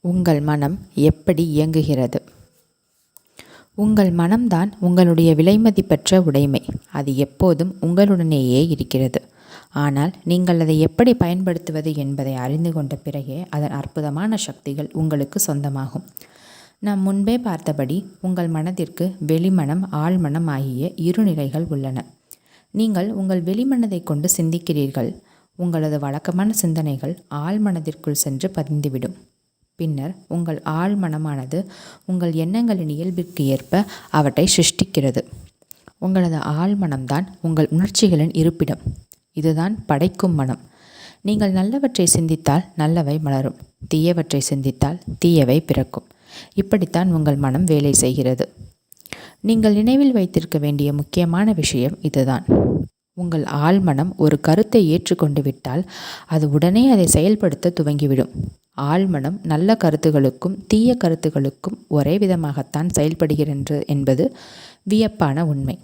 உங்கள் மனம் எப்படி இயங்குகிறது? உங்கள் மனம்தான் உங்களுடைய விலைமதிப்பற்ற உடைமை. அது எப்போதும் உங்களுடனேயே இருக்கிறது. ஆனால் நீங்கள் அதை எப்படி பயன்படுத்துவது என்பதை அறிந்து கொண்ட பிறகே அதன் அற்புதமான சக்திகள் உங்களுக்கு சொந்தமாகும். நாம் முன்பே பார்த்தபடி உங்கள் மனதிற்கு வெளிமனம், ஆழ்மனம் ஆகிய இரு நிலைகள் உள்ளன. நீங்கள் உங்கள் வெளிமனதை கொண்டு சிந்திக்கிறீர்கள். உங்களது வழக்கமான சிந்தனைகள் ஆழ்மனதிற்குள் சென்று பதிந்துவிடும். பின்னர் உங்கள் ஆழ்மனமானது உங்கள் எண்ணங்களின் இயல்பிற்கு ஏற்ப அவற்றை சிருஷ்டிக்கிறது. உங்களது ஆழ்மனம்தான் உங்கள் உணர்ச்சிகளின் இருப்பிடம். இதுதான் படைக்கும் மனம். நீங்கள் நல்லவற்றை சிந்தித்தால் நல்லவை மலரும், தீயவற்றை சிந்தித்தால் தீயவை பிறக்கும். இப்படித்தான் உங்கள் மனம் வேலை செய்கிறது. நீங்கள் நினைவில் வைத்திருக்க வேண்டிய முக்கியமான விஷயம் இதுதான். உங்கள் ஆழ்மனம் ஒரு கருத்தை ஏற்றுக்கொண்டு விட்டால் அது உடனே அதை செயல்படுத்த துவங்கிவிடும். ஆழ்மனம் நல்ல கருத்துகளுக்கும் தீய கருத்துகளுக்கும் ஒரே விதமாகத்தான் செயல்படுகிறது என்பது வியப்பான உண்மை.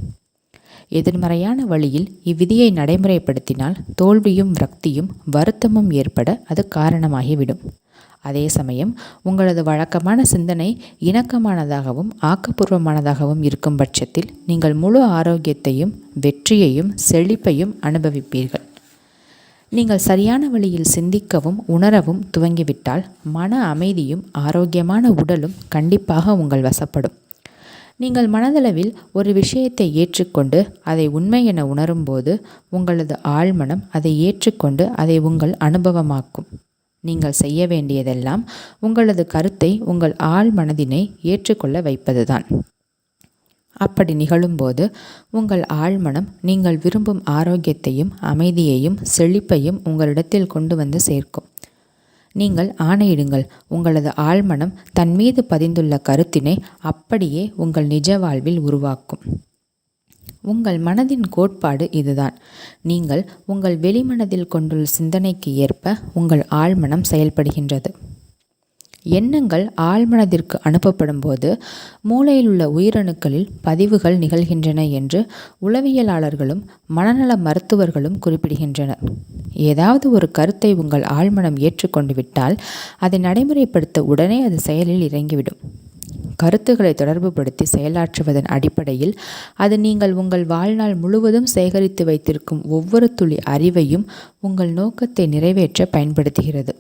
எதிர்மறையான வழியில் இவ்விதியை நடைமுறைப்படுத்தினால் தோல்வியும் விரக்தியும் வருத்தமும் ஏற்பட அது காரணமாகிவிடும். அதே சமயம் உங்களது வழக்கமான சிந்தனை இணக்கமானதாகவும் ஆக்கப்பூர்வமானதாகவும் இருக்கும் பட்சத்தில் நீங்கள் முழு ஆரோக்கியத்தையும் வெற்றியையும் செழிப்பையும் அனுபவிப்பீர்கள். நீங்கள் சரியான வழியில் சிந்திக்கவும் உணரவும் துவங்கிவிட்டால் மன அமைதியும் ஆரோக்கியமான உடலும் கண்டிப்பாக உங்கள் வசப்படும். நீங்கள் மனதளவில் ஒரு விஷயத்தை ஏற்றுக்கொண்டு அதை உண்மை என உணரும்போது உங்களது ஆழ்மனம் அதை ஏற்றுக்கொண்டு அதை உங்கள் அனுபவமாக்கும். நீங்கள் செய்ய வேண்டியதெல்லாம் உங்களது கருத்தை உங்கள் ஆழ்மனதினை ஏற்றுக்கொள்ள வைப்பதுதான். அப்படி நிகழும்போது உங்கள் ஆழ்மனம் நீங்கள் விரும்பும் ஆரோக்கியத்தையும் அமைதியையும் செழிப்பையும் உங்களிடத்தில் கொண்டு வந்து சேர்க்கும். நீங்கள் ஆணையிடுங்கள். உங்களது ஆழ்மனம் தன் மீது பதிந்துள்ள கருத்தினை அப்படியே உங்கள் நிஜ வாழ்வில் உருவாக்கும். உங்கள் மனதின் கோட்பாடு இதுதான். நீங்கள் உங்கள் வெளிமனதில் கொண்டுள்ள சிந்தனைக்கு ஏற்ப உங்கள் ஆழ்மனம் செயல்படுகின்றது. எண்ணங்கள் ஆழ்மனதிற்கு அனுப்பப்படும் போது மூளையில் உள்ள உயிரணுக்களில் பதிவுகள் நிகழ்கின்றன என்று உளவியலாளர்களும் மனநல மருத்துவர்களும் குறிப்பிடுகின்றனர். ஏதாவது ஒரு கருத்தை உங்கள் ஆழ்மனம் ஏற்றுக்கொண்டு விட்டால் அதை நடைமுறைப்படுத்த உடனே அது செயலில் இறங்கிவிடும். கருத்துக்களை தொடர்புபடுத்தி செயலாற்றுவதன் அடிப்படையில் அது நீங்கள் உங்கள் வாழ்நாள் முழுவதும் சேகரித்து வைத்திருக்கும் ஒவ்வொரு துளி அறிவையும் உங்கள் நோக்கத்தை நிறைவேற்ற பயன்படுத்துகிறது.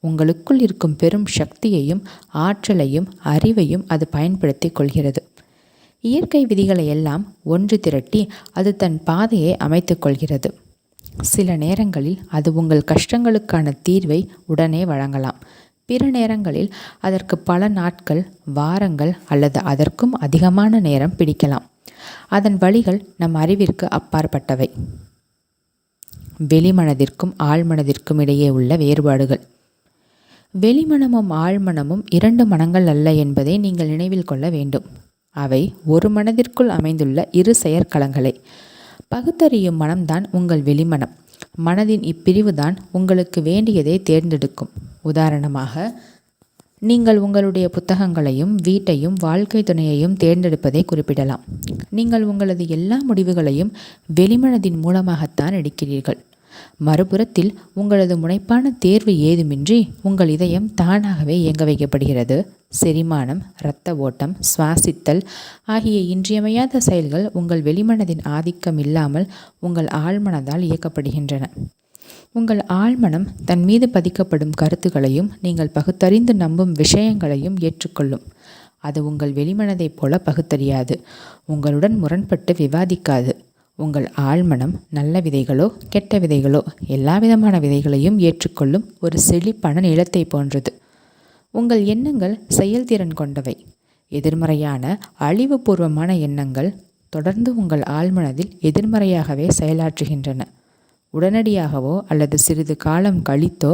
உங்களுக்குள் இருக்கும் பெரும் சக்தியையும் ஆற்றலையும் அறிவையும் அது பயன்படுத்தி கொள்கிறது. இயற்கை விதிகளை எல்லாம் ஒன்று திரட்டி அது தன் பாதையை அமைத்து கொள்கிறது. சில நேரங்களில் அது உங்கள் கஷ்டங்களுக்கான தீர்வை உடனே வழங்கலாம். பிற நேரங்களில் அதற்கு பல நாட்கள், வாரங்கள் அல்லது அதற்கும் அதிகமான நேரம் பிடிக்கலாம். அதன் வழிகள் நம் அறிவிற்கு அப்பாற்பட்டவை. வெளிமனதிற்கும் ஆழ்மனதிற்கும் இடையே உள்ள வேறுபாடுகள். வெளிமனமும் ஆழ்மனமும் இரண்டு மனங்கள் அல்ல என்பதை நீங்கள் நினைவில் கொள்ள வேண்டும். அவை ஒரு மனதிற்குள் அமைந்துள்ள இரு செயற்களங்களே. பகுத்தறியும் மனம்தான் உங்கள் வெளிமனம். மனதின் இப்பிரிவுதான் உங்களுக்கு வேண்டியதை தேர்ந்தெடுக்கும். உதாரணமாக, நீங்கள் உங்களுடைய புத்தகங்களையும் வீட்டையும் வாழ்க்கை துணையையும் தேர்ந்தெடுப்பதை குறிப்பிடலாம். நீங்கள் உங்களது எல்லா முடிவுகளையும் வெளிமனதின் மூலமாகத்தான் எடுக்கிறீர்கள். மறுபுறத்தில் உங்களது முனைப்பான தேர்வு ஏதுமின்றி உங்கள் இதயம் தானாகவே இயங்க வைக்கப்படுகிறது. செரிமானம், இரத்த ஓட்டம், சுவாசித்தல் ஆகிய இன்றியமையாத செயல்கள் உங்கள் வெளிமனதின் ஆதிக்கம் இல்லாமல் உங்கள் ஆழ்மனதால் இயக்கப்படுகின்றன. உங்கள் ஆழ்மனம் தன் மீது பதிக்கப்படும் கருத்துக்களையும் நீங்கள் பகுத்தறிந்து நம்பும் விஷயங்களையும் ஏற்றுக்கொள்ளும். அது உங்கள் வெளிமனதைப் போல பகுத்தறியாது, உங்களுடன் முரண்பட்டு விவாதிக்காது. உங்கள் ஆழ்மனம் நல்ல விதைகளோ கெட்ட விதைகளோ எல்லா விதமான விதைகளையும் ஏற்றுக்கொள்ளும் ஒரு செழிப்பான நிலத்தை போன்றது. உங்கள் எண்ணங்கள் செயல்திறன் கொண்டவை. எதிர்மறையான அழிவுபூர்வமான எண்ணங்கள் தொடர்ந்து உங்கள் ஆழ்மனதில் எதிர்மறையாகவே செயலாற்றுகின்றன. உடனடியாகவோ அல்லது சிறிது காலம் கழித்தோ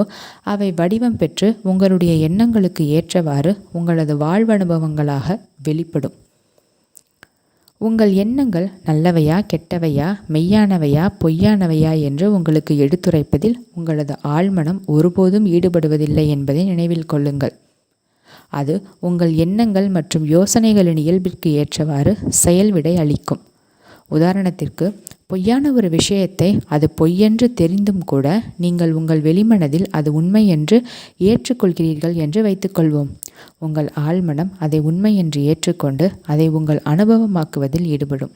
அவை வடிவம் பெற்று உங்களுடைய எண்ணங்களுக்கு ஏற்றவாறு உங்களது வாழ்வனுபவங்களாக வெளிப்படும். உங்கள் எண்ணங்கள் நல்லவையா கெட்டவையா, மெய்யானவையா பொய்யானவையா என்று உங்களுக்கு எடுத்துரைப்பதில் உங்களது ஆழ்மனம் ஒருபோதும் ஈடுபடுவதில்லை என்பதை நினைவில் கொள்ளுங்கள். அது உங்கள் எண்ணங்கள் மற்றும் யோசனைகளின் இயல்பிற்கு ஏற்றவாறு செயல்விடை அளிக்கும். உதாரணத்திற்கு, பொய்யான ஒரு விஷயத்தை அது பொய்யென்று தெரிந்தும் கூட நீங்கள் உங்கள் வெளிமனதில் அது உண்மை என்று ஏற்றுக்கொள்கிறீர்கள் என்று வைத்துக்கொள்வோம். உங்கள் ஆழ்மனம் அதை உண்மை என்று ஏற்றுக்கொண்டு அதை உங்கள் அனுபவமாக்குவதில் ஈடுபடும்.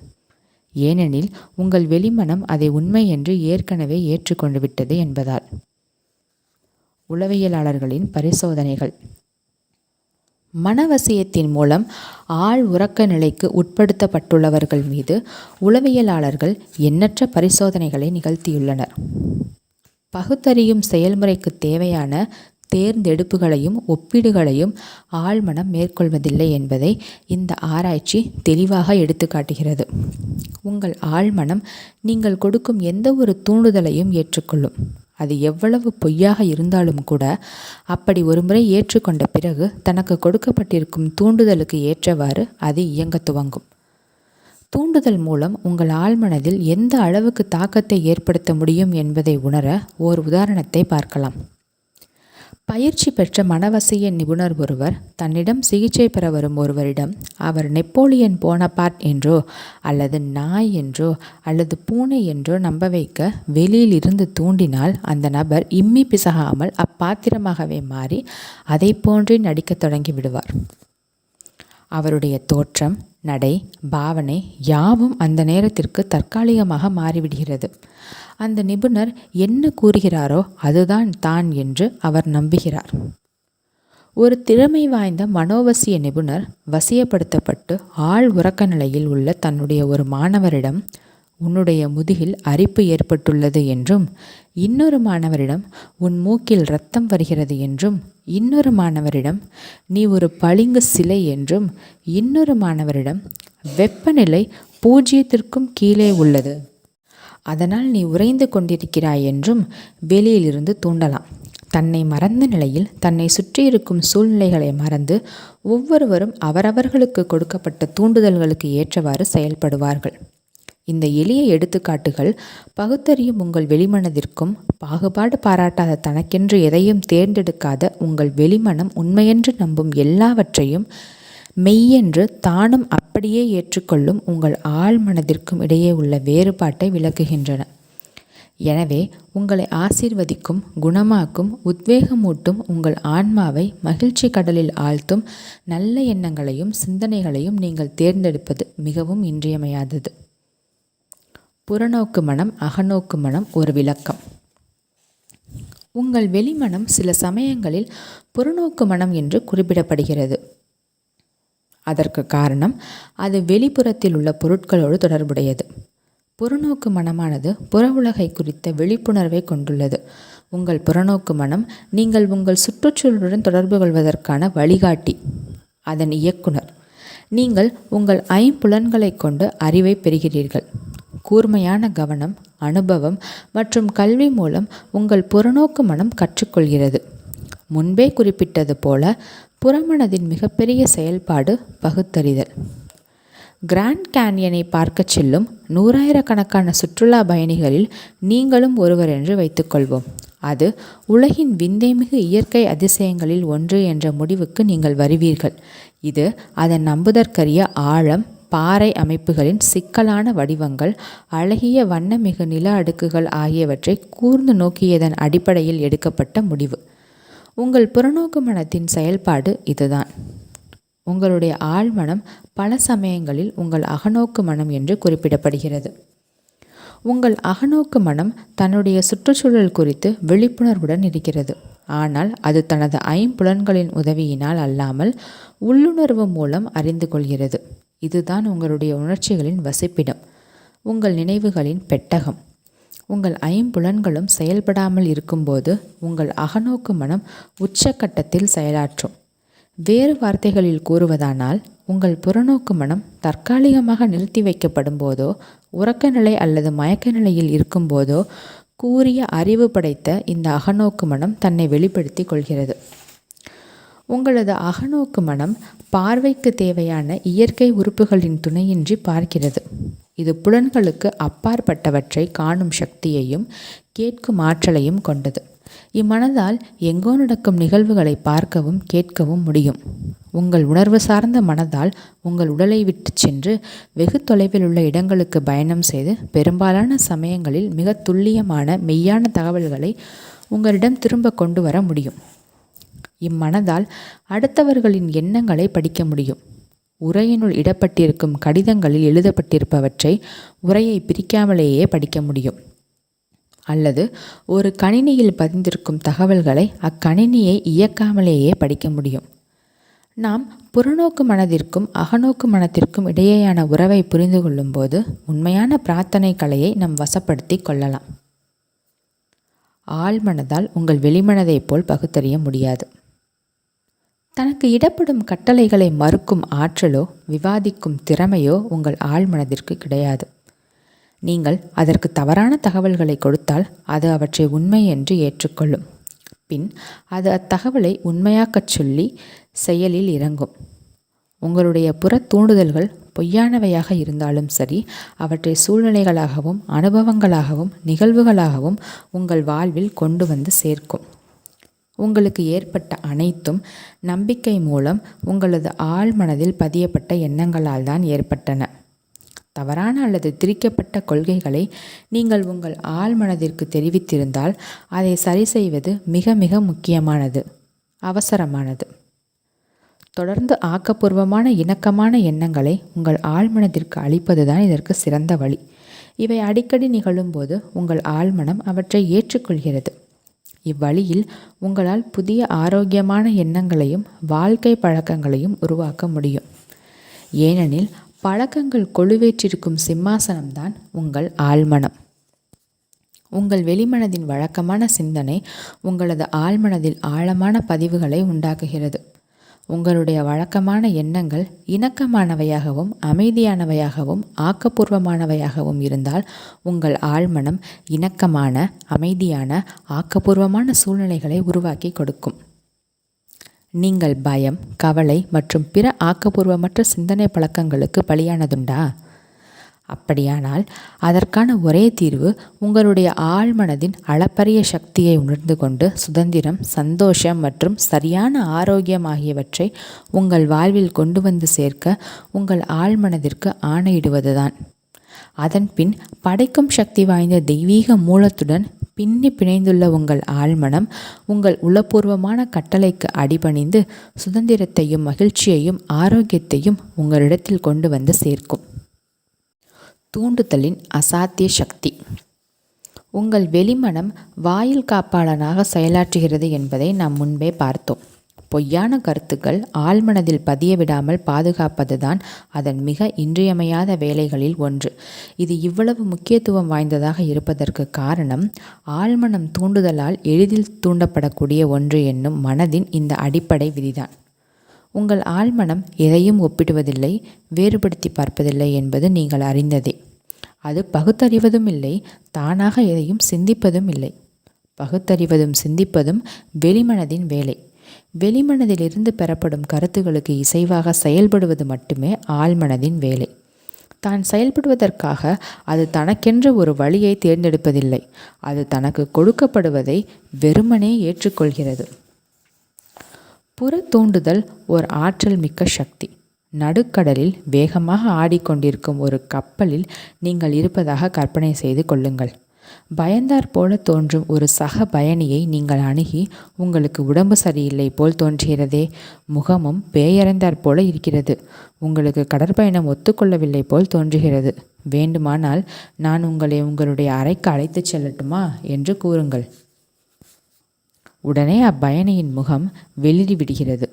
ஏனெனில் உங்கள் வெளிமனம் அதை உண்மை என்று ஏற்கனவே ஏற்றுக்கொண்டு விட்டது என்பதால். உளவியலாளர்களின் பரிசோதனைகள். மனவசியத்தின் மூலம் ஆழ் உறக்க நிலைக்கு உட்படுத்தப்பட்டுள்ளவர்கள் மீது உளவியலாளர்கள் எண்ணற்ற பரிசோதனைகளை நிகழ்த்தியுள்ளனர். பகுத்தறியும் செயல்முறைக்கு தேவையான தேர்ந்தெடுப்புகளையும் ஒப்பீடுகளையும் ஆழ்மனம் மேற்கொள்வதில்லை என்பதை இந்த ஆராய்ச்சி தெளிவாக எடுத்துக்காட்டுகிறது. உங்கள் ஆழ்மனம் நீங்கள் கொடுக்கும் எந்த ஒரு தூண்டுதலையும் ஏற்றுக்கொள்ளும். அது எவ்வளவு பொய்யாக இருந்தாலும் கூட அப்படி ஒருமுறை ஏற்றுக்கொண்ட பிறகு தனக்கு கொடுக்கப்பட்டிருக்கும் தூண்டுதலுக்கு ஏற்றவாறு அது இயங்க துவங்கும். தூண்டுதல் மூலம் உங்கள் ஆழ்மனதில் எந்த அளவுக்கு தாக்கத்தை ஏற்படுத்த முடியும் என்பதை உணர ஓர் உதாரணத்தை பார்க்கலாம். பயிற்சி பெற்ற மனவசிய நிபுணர் ஒருவர் தன்னிடம் சிகிச்சை பெற வரும் ஒருவரிடம் அவர் நெப்போலியன் போனபார்ட் என்றோ அல்லது நாய் என்றோ அல்லது பூனை என்றோ நம்ப வைக்க வெளியில் இருந்து தூண்டினால் அந்த நபர் இம்மி பிசகாமல் அப்பாத்திரமாகவே மாறி அதை போன்றே நடிக்க தொடங்கி விடுவார். அவருடைய தோற்றம், நடை, பாவனை யாவும் அந்த நேரத்திற்கு தற்காலிகமாக மாறிவிடுகிறது. அந்த நிபுணர் என்ன கூறுகிறாரோ அதுதான் தான் என்று அவர் நம்புகிறார். ஒரு திறமை வாய்ந்த மனோவசிய நிபுணர் வசியப்படுத்தப்பட்டு ஆழ் உறக்க நிலையில் உள்ள தன்னுடைய ஒரு மாணவரிடம் உன்னுடைய முதுகில் அரிப்பு ஏற்பட்டுள்ளது என்றும், இன்னொரு மாணவரிடம் உன் மூக்கில் இரத்தம் வருகிறது என்றும், இன்னொரு மாணவரிடம் நீ ஒரு பளிங்கு சிலை என்றும், இன்னொரு மாணவரிடம் வெப்பநிலை 0க்கும் கீழே உள்ளது, அதனால் நீ உறைந்து கொண்டிருக்கிறாய் என்றும் வெளியிலிருந்து தூண்டலாம். தன்னை மறந்த நிலையில் தன்னை சுற்றியிருக்கும் சூழ்நிலைகளை மறந்து ஒவ்வொருவரும் அவரவர்களுக்கு கொடுக்கப்பட்ட தூண்டுதல்களுக்கு ஏற்றவாறு செயல்படுவார்கள். இந்த எளிய எடுத்துக்காட்டுகள் பகுத்தறியும் உங்கள் வெளிமனதிற்கும் பாகுபாடு பாராட்டாத தனக்கென்று எதையும் தேர்ந்தெடுக்காத உங்கள் வெளிமனம் உண்மையென்று நம்பும் எல்லாவற்றையும் மெய்யென்று தானும் அப்படியே ஏற்றுக்கொள்ளும் உங்கள் ஆழ்மனதிற்கும் இடையே உள்ள வேறுபாட்டை விளக்குகின்றன. எனவே உங்களை ஆசீர்வதிக்கும், குணமாக்கும், உத்வேகமூட்டும் உங்கள் ஆன்மாவை மகிழ்ச்சி கடலில் ஆழ்த்தும் நல்ல எண்ணங்களையும் சிந்தனைகளையும் நீங்கள் தேர்ந்தெடுப்பது மிகவும் இன்றியமையாதது. புறநோக்கு மனம், அகநோக்கு மனம் ஒரு விளக்கம். உங்கள் வெளிமனம் சில சமயங்களில் புறநோக்கு மனம் என்று குறிப்பிடப்படுகிறது. அதற்கு காரணம் அது வெளிப்புறத்தில் உள்ள பொருட்களோடு தொடர்புடையது. புறநோக்கு மனமானது புற உலகை குறித்த விழிப்புணர்வை கொண்டுள்ளது. உங்கள் புறநோக்கு மனம் நீங்கள் உங்கள் சுற்றுச்சூழலுடன் தொடர்பு கொள்வதற்கான வழிகாட்டி, அதன் இயக்குனர். நீங்கள் உங்கள் ஐம்புலன்களை கொண்டு அறிவை பெறுகிறீர்கள். கூர்மையான கவனம், அனுபவம் மற்றும் கல்வி மூலம் உங்கள் புறநோக்கு மனம் கற்றுக்கொள்கிறது. முன்பே குறிப்பிட்டது போல புறமனதின் மிகப்பெரிய செயல்பாடு பகுத்தறிதல். கிராண்ட் கேன்யனை பார்க்கச் செல்லும் 100,000கணக்கான சுற்றுலா பயணிகளில் நீங்களும் ஒருவர் என்று வைத்துக்கொள்வோம். அது உலகின் விந்தைமிகு இயற்கை அதிசயங்களில் ஒன்று என்ற முடிவுக்கு நீங்கள் வருவீர்கள். இது அதன் நம்புதற்கரிய ஆழம், பாறை அமைப்புகளின் சிக்கலான வடிவங்கள், அழகிய வண்ணமிகு நில அடுக்குகள் ஆகியவற்றை கூர்ந்து நோக்கியதன் அடிப்படையில் எடுக்கப்பட்ட முடிவு. உங்கள் புறநோக்கு மனத்தின் செயல்பாடு இதுதான். உங்களுடைய ஆழ்மனம் பல சமயங்களில் உங்கள் அகநோக்கு மனம் என்று குறிப்பிடப்படுகிறது. உங்கள் அகநோக்கு மனம் தன்னுடைய சுற்றுச்சூழல் குறித்து விழிப்புணர்வுடன் இருக்கிறது. ஆனால் அது தனது ஐம்புலன்களின் உதவியினால் அல்லாமல் உள்ளுணர்வு மூலம் அறிந்து கொள்கிறது. இதுதான் உங்களுடைய உணர்ச்சிகளின் வசிப்பிடம், உங்கள் நினைவுகளின் பெட்டகம். உங்கள் ஐம்புலன்களும் செயல்படாமல் இருக்கும்போது உங்கள் அகநோக்கு மனம் உச்சக்கட்டத்தில் செயலாற்றும். வேறு வார்த்தைகளில் கூறுவதானால், உங்கள் புறநோக்கு மனம் தற்காலிகமாக நிறுத்தி வைக்கப்படும் போதோ, உறக்க நிலை அல்லது மயக்க நிலையில் இருக்கும்போதோ கூரிய அறிவு படைத்த இந்த அகநோக்கு மனம் தன்னை வெளிப்படுத்தி கொள்கிறது. உங்களது அகநோக்கு மனம் பார்வைக்கு தேவையான இயற்கை உறுப்புகளின் துணையின்றி பார்க்கிறது. இது புலன்களுக்கு அப்பாற்பட்டவற்றை காணும் சக்தியையும் கேட்கும் ஆற்றலையும் கொண்டது. இம்மனதால் எங்கோ நடக்கும் நிகழ்வுகளை பார்க்கவும் கேட்கவும் முடியும். உங்கள் உணர்வு சார்ந்த மனதால் உங்கள் உடலை விட்டு சென்று வெகு தொலைவில் உள்ள இடங்களுக்கு பயணம் செய்து பெரும்பாலான சமயங்களில் மிக துல்லியமான மெய்யான தகவல்களை உங்களிடம் திரும்ப கொண்டு வர முடியும். இம்மனதால் அடுத்தவர்களின் எண்ணங்களை படிக்க முடியும். உரையினுள் இடப்பட்டிருக்கும் கடிதங்களில் எழுதப்பட்டிருப்பவற்றை உரையை பிரிக்காமலேயே படிக்க முடியும். அல்லது ஒரு கணினியில் பதிந்திருக்கும் தகவல்களை அக்கணினியை இயக்காமலேயே படிக்க முடியும். நாம் புறநோக்கு மனதிற்கும் அகநோக்கு மனத்திற்கும் இடையேயான உறவை புரிந்து கொள்ளும்போது உண்மையான பிரார்த்தனை கலையை நாம் வசப்படுத்தி கொள்ளலாம். ஆழ்மனதால் உங்கள் வெளிமனதைப் போல் பகுத்தறிய முடியாது. தனக்கு இடப்படும் கட்டளைகளை மறுக்கும் ஆற்றலோ விவாதிக்கும் திறமையோ உங்கள் ஆழ்மனதிற்கு கிடையாது. நீங்கள் அதற்கு தவறான தகவல்களை கொடுத்தால் அது அவற்றை உண்மை என்று ஏற்றுக்கொள்ளும். பின் அது அத்தகவலை உண்மையாக்கச் சொல்லி செயலில் இறங்கும். உங்களுடைய புற தூண்டுதல்கள் பொய்யானவையாக இருந்தாலும் சரி, அவற்றை சூழ்நிலைகளாகவும் அனுபவங்களாகவும் நிகழ்வுகளாகவும் உங்கள் வாழ்வில் கொண்டு வந்து சேர்க்கும். உங்களுக்கு ஏற்பட்ட அனைத்தும் நம்பிக்கை மூலம் உங்களது ஆழ்மனதில் பதியப்பட்ட எண்ணங்களால் தான் ஏற்பட்டன. தவறான அல்லது திரிக்கப்பட்ட கொள்கைகளை நீங்கள் உங்கள் ஆழ்மனதிற்கு தெரிவித்திருந்தால் அதை சரி செய்வது மிக மிக முக்கியமானது, அவசரமானது. தொடர்ந்து ஆக்கப்பூர்வமான இணக்கமான எண்ணங்களை உங்கள் ஆழ்மனதிற்கு அளிப்பதுதான் இதற்கு சிறந்த வழி. இவை அடிக்கடி நிகழும்போது உங்கள் ஆழ்மனம் அவற்றை ஏற்றுக்கொள்கிறது. இவ்வழியில் உங்களால் புதிய ஆரோக்கியமான எண்ணங்களையும் வாழ்க்கை பழக்கங்களையும் உருவாக்க முடியும். ஏனெனில் பழக்கங்கள் கொலுவேற்றிருக்கும் சிம்மாசனம்தான் உங்கள் ஆழ்மனம். உங்கள் வெளிமனதின் வழக்கமான சிந்தனை உங்களது ஆழ்மனதில் ஆழமான பதிவுகளை உண்டாக்குகிறது. உங்களுடைய வழக்கமான எண்ணங்கள் இணக்கமானவையாகவும் அமைதியானவையாகவும் ஆக்கப்பூர்வமானவையாகவும் இருந்தால் உங்கள் ஆழ்மனம் இணக்கமான அமைதியான ஆக்கப்பூர்வமான சூழ்நிலைகளை உருவாக்கி கொடுக்கும். நீங்கள் பயம், கவலை மற்றும் பிற ஆக்கப்பூர்வமற்ற சிந்தனை பழக்கங்களுக்கு பலியானதுண்டா? அப்படியானால் அதற்கான ஒரே தீர்வு உங்களுடைய ஆழ்மனதின் அளப்பரிய சக்தியை உணர்ந்து கொண்டு சுதந்திரம், சந்தோஷம் மற்றும் சரியான ஆரோக்கியம் ஆகியவற்றை உங்கள் வாழ்வில் கொண்டு வந்து சேர்க்க உங்கள் ஆழ்மனதிற்கு ஆணையிடுவதுதான். அதன்பின் படைக்கும் சக்தி வாய்ந்த தெய்வீக மூலத்துடன் பின்னி பிணைந்துள்ள உங்கள் ஆழ்மனம் உங்கள் உளப்பூர்வமான கட்டளைக்கு அடிபணிந்து சுதந்திரத்தையும் மகிழ்ச்சியையும் ஆரோக்கியத்தையும் உங்களிடத்தில் கொண்டு வந்து சேர்க்கும். தூண்டுதலின் அசாத்திய சக்தி. உங்கள் வெளிமனம் வாயில் காப்பாளனாக செயலாற்றுகிறது என்பதை நாம் முன்பே பார்த்தோம். பொய்யான கருத்துக்கள் ஆழ்மனதில் பதிய விடாமல் பாதுகாப்பதுதான் அதன் மிக இன்றியமையாத வேலைகளில் ஒன்று. இது இவ்வளவு முக்கியத்துவம் வாய்ந்ததாக இருப்பதற்கு காரணம் ஆழ்மனம் தூண்டுதலால் எளிதில் தூண்டப்படக்கூடிய ஒன்று என்னும் மனதின் இந்த அடிப்படை விதிதான். உங்கள் ஆழ்மனம் எதையும் ஒப்பிடுவதில்லை, வேறுபடுத்தி பார்ப்பதில்லை என்பது நீங்கள் அறிந்ததே. அது பகுத்தறிவதும் இல்லை, தானாக எதையும் சிந்திப்பதும் இல்லை. பகுத்தறிவதும் சிந்திப்பதும் வெளிமனதின் வேலை. வெளிமனதிலிருந்து பெறப்படும் கருத்துக்களுக்கு இசைவாக செயல்படுவது மட்டுமே ஆழ்மனதின் வேலை. தான் செயல்படுவதற்காக அது தனக்கென்று ஒரு வழியை தேர்ந்தெடுப்பதில்லை. அது தனக்கு கொடுக்கப்படுவதை வெறுமனே ஏற்றுக்கொள்கிறது. புற தூண்டுதல் ஓர் ஆற்றல் மிக்க சக்தி. நடுக்கடலில் வேகமாக ஆடிக்கொண்டிருக்கும் ஒரு கப்பலில் நீங்கள் இருப்பதாக கற்பனை செய்து கொள்ளுங்கள். பயந்தாற் போல தோன்றும் ஒரு சக பயணியை நீங்கள் அணுகி உங்களுக்கு உடம்பு சரியில்லை போல் தோன்றுகிறதே, முகமும் பேயறைந்தாற் போல இருக்கிறது, உங்களுக்கு கடற்பயணம் ஒத்துக்கொள்ளவில்லை போல் தோன்றுகிறது, வேண்டுமானால் நான் உங்களை உங்களுடைய அறைக்கு அழைத்துச் செல்லட்டுமா என்று கூறுங்கள். உடனே அப்பயணியின் முகம் வெளிரிவிடுகிறது.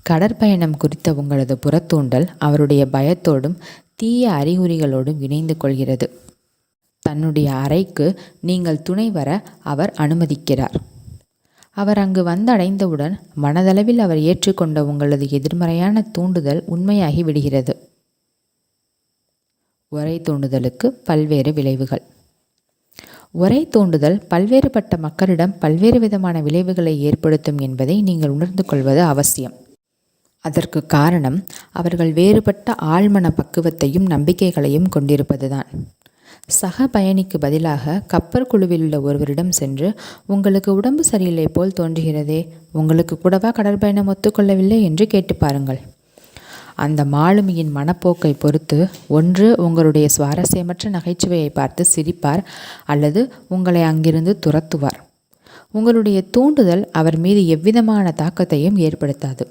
கடற்பயணம் குறித்த உங்களது புறத்தூண்டல் அவருடைய பயத்தோடும் தீய அறிகுறிகளோடும் இணைந்து கொள்கிறது. தன்னுடைய அறைக்கு நீங்கள் துணை வர அவர் அனுமதிக்கிறார். அவர் அங்கு வந்தடைந்தவுடன் மனதளவில் அவர் ஏற்றுக்கொண்ட உங்களது எதிர்மறையான தூண்டுதல் உண்மையாகி விடுகிறது. ஒரே தூண்டுதலுக்கு பல்வேறு விளைவுகள். ஒரே தூண்டுதல் பல்வேறுபட்ட மக்களிடம் பல்வேறு விதமான விளைவுகளை ஏற்படுத்தும் என்பதை நீங்கள் உணர்ந்து கொள்வது அவசியம். அதற்கு காரணம் அவர்கள் வேறுபட்ட ஆழ்மன பக்குவத்தையும் நம்பிக்கைகளையும் கொண்டிருப்பதுதான். சக பயணிக்கு பதிலாக கப்பற் குழுவில் உள்ள ஒருவரிடம் சென்று, உங்களுக்கு உடம்பு சரியில்லை போல் தோன்றுகிறதே, உங்களுக்கு கூடவா கடற்பயணம் ஒத்துக்கொள்ளவில்லை என்று கேட்டு பாருங்கள். அந்த மாலுமியின் மனப்போக்கை பொறுத்து ஒன்று உங்களுடைய சுவாரஸ்யமற்ற நகைச்சுவையை பார்த்து சிரிப்பார், அல்லது உங்களை அங்கிருந்து துரத்துவார். உங்களுடைய தூண்டுதல் அவர் மீது எவ்விதமான தாக்கத்தையும் ஏற்படுத்தாது.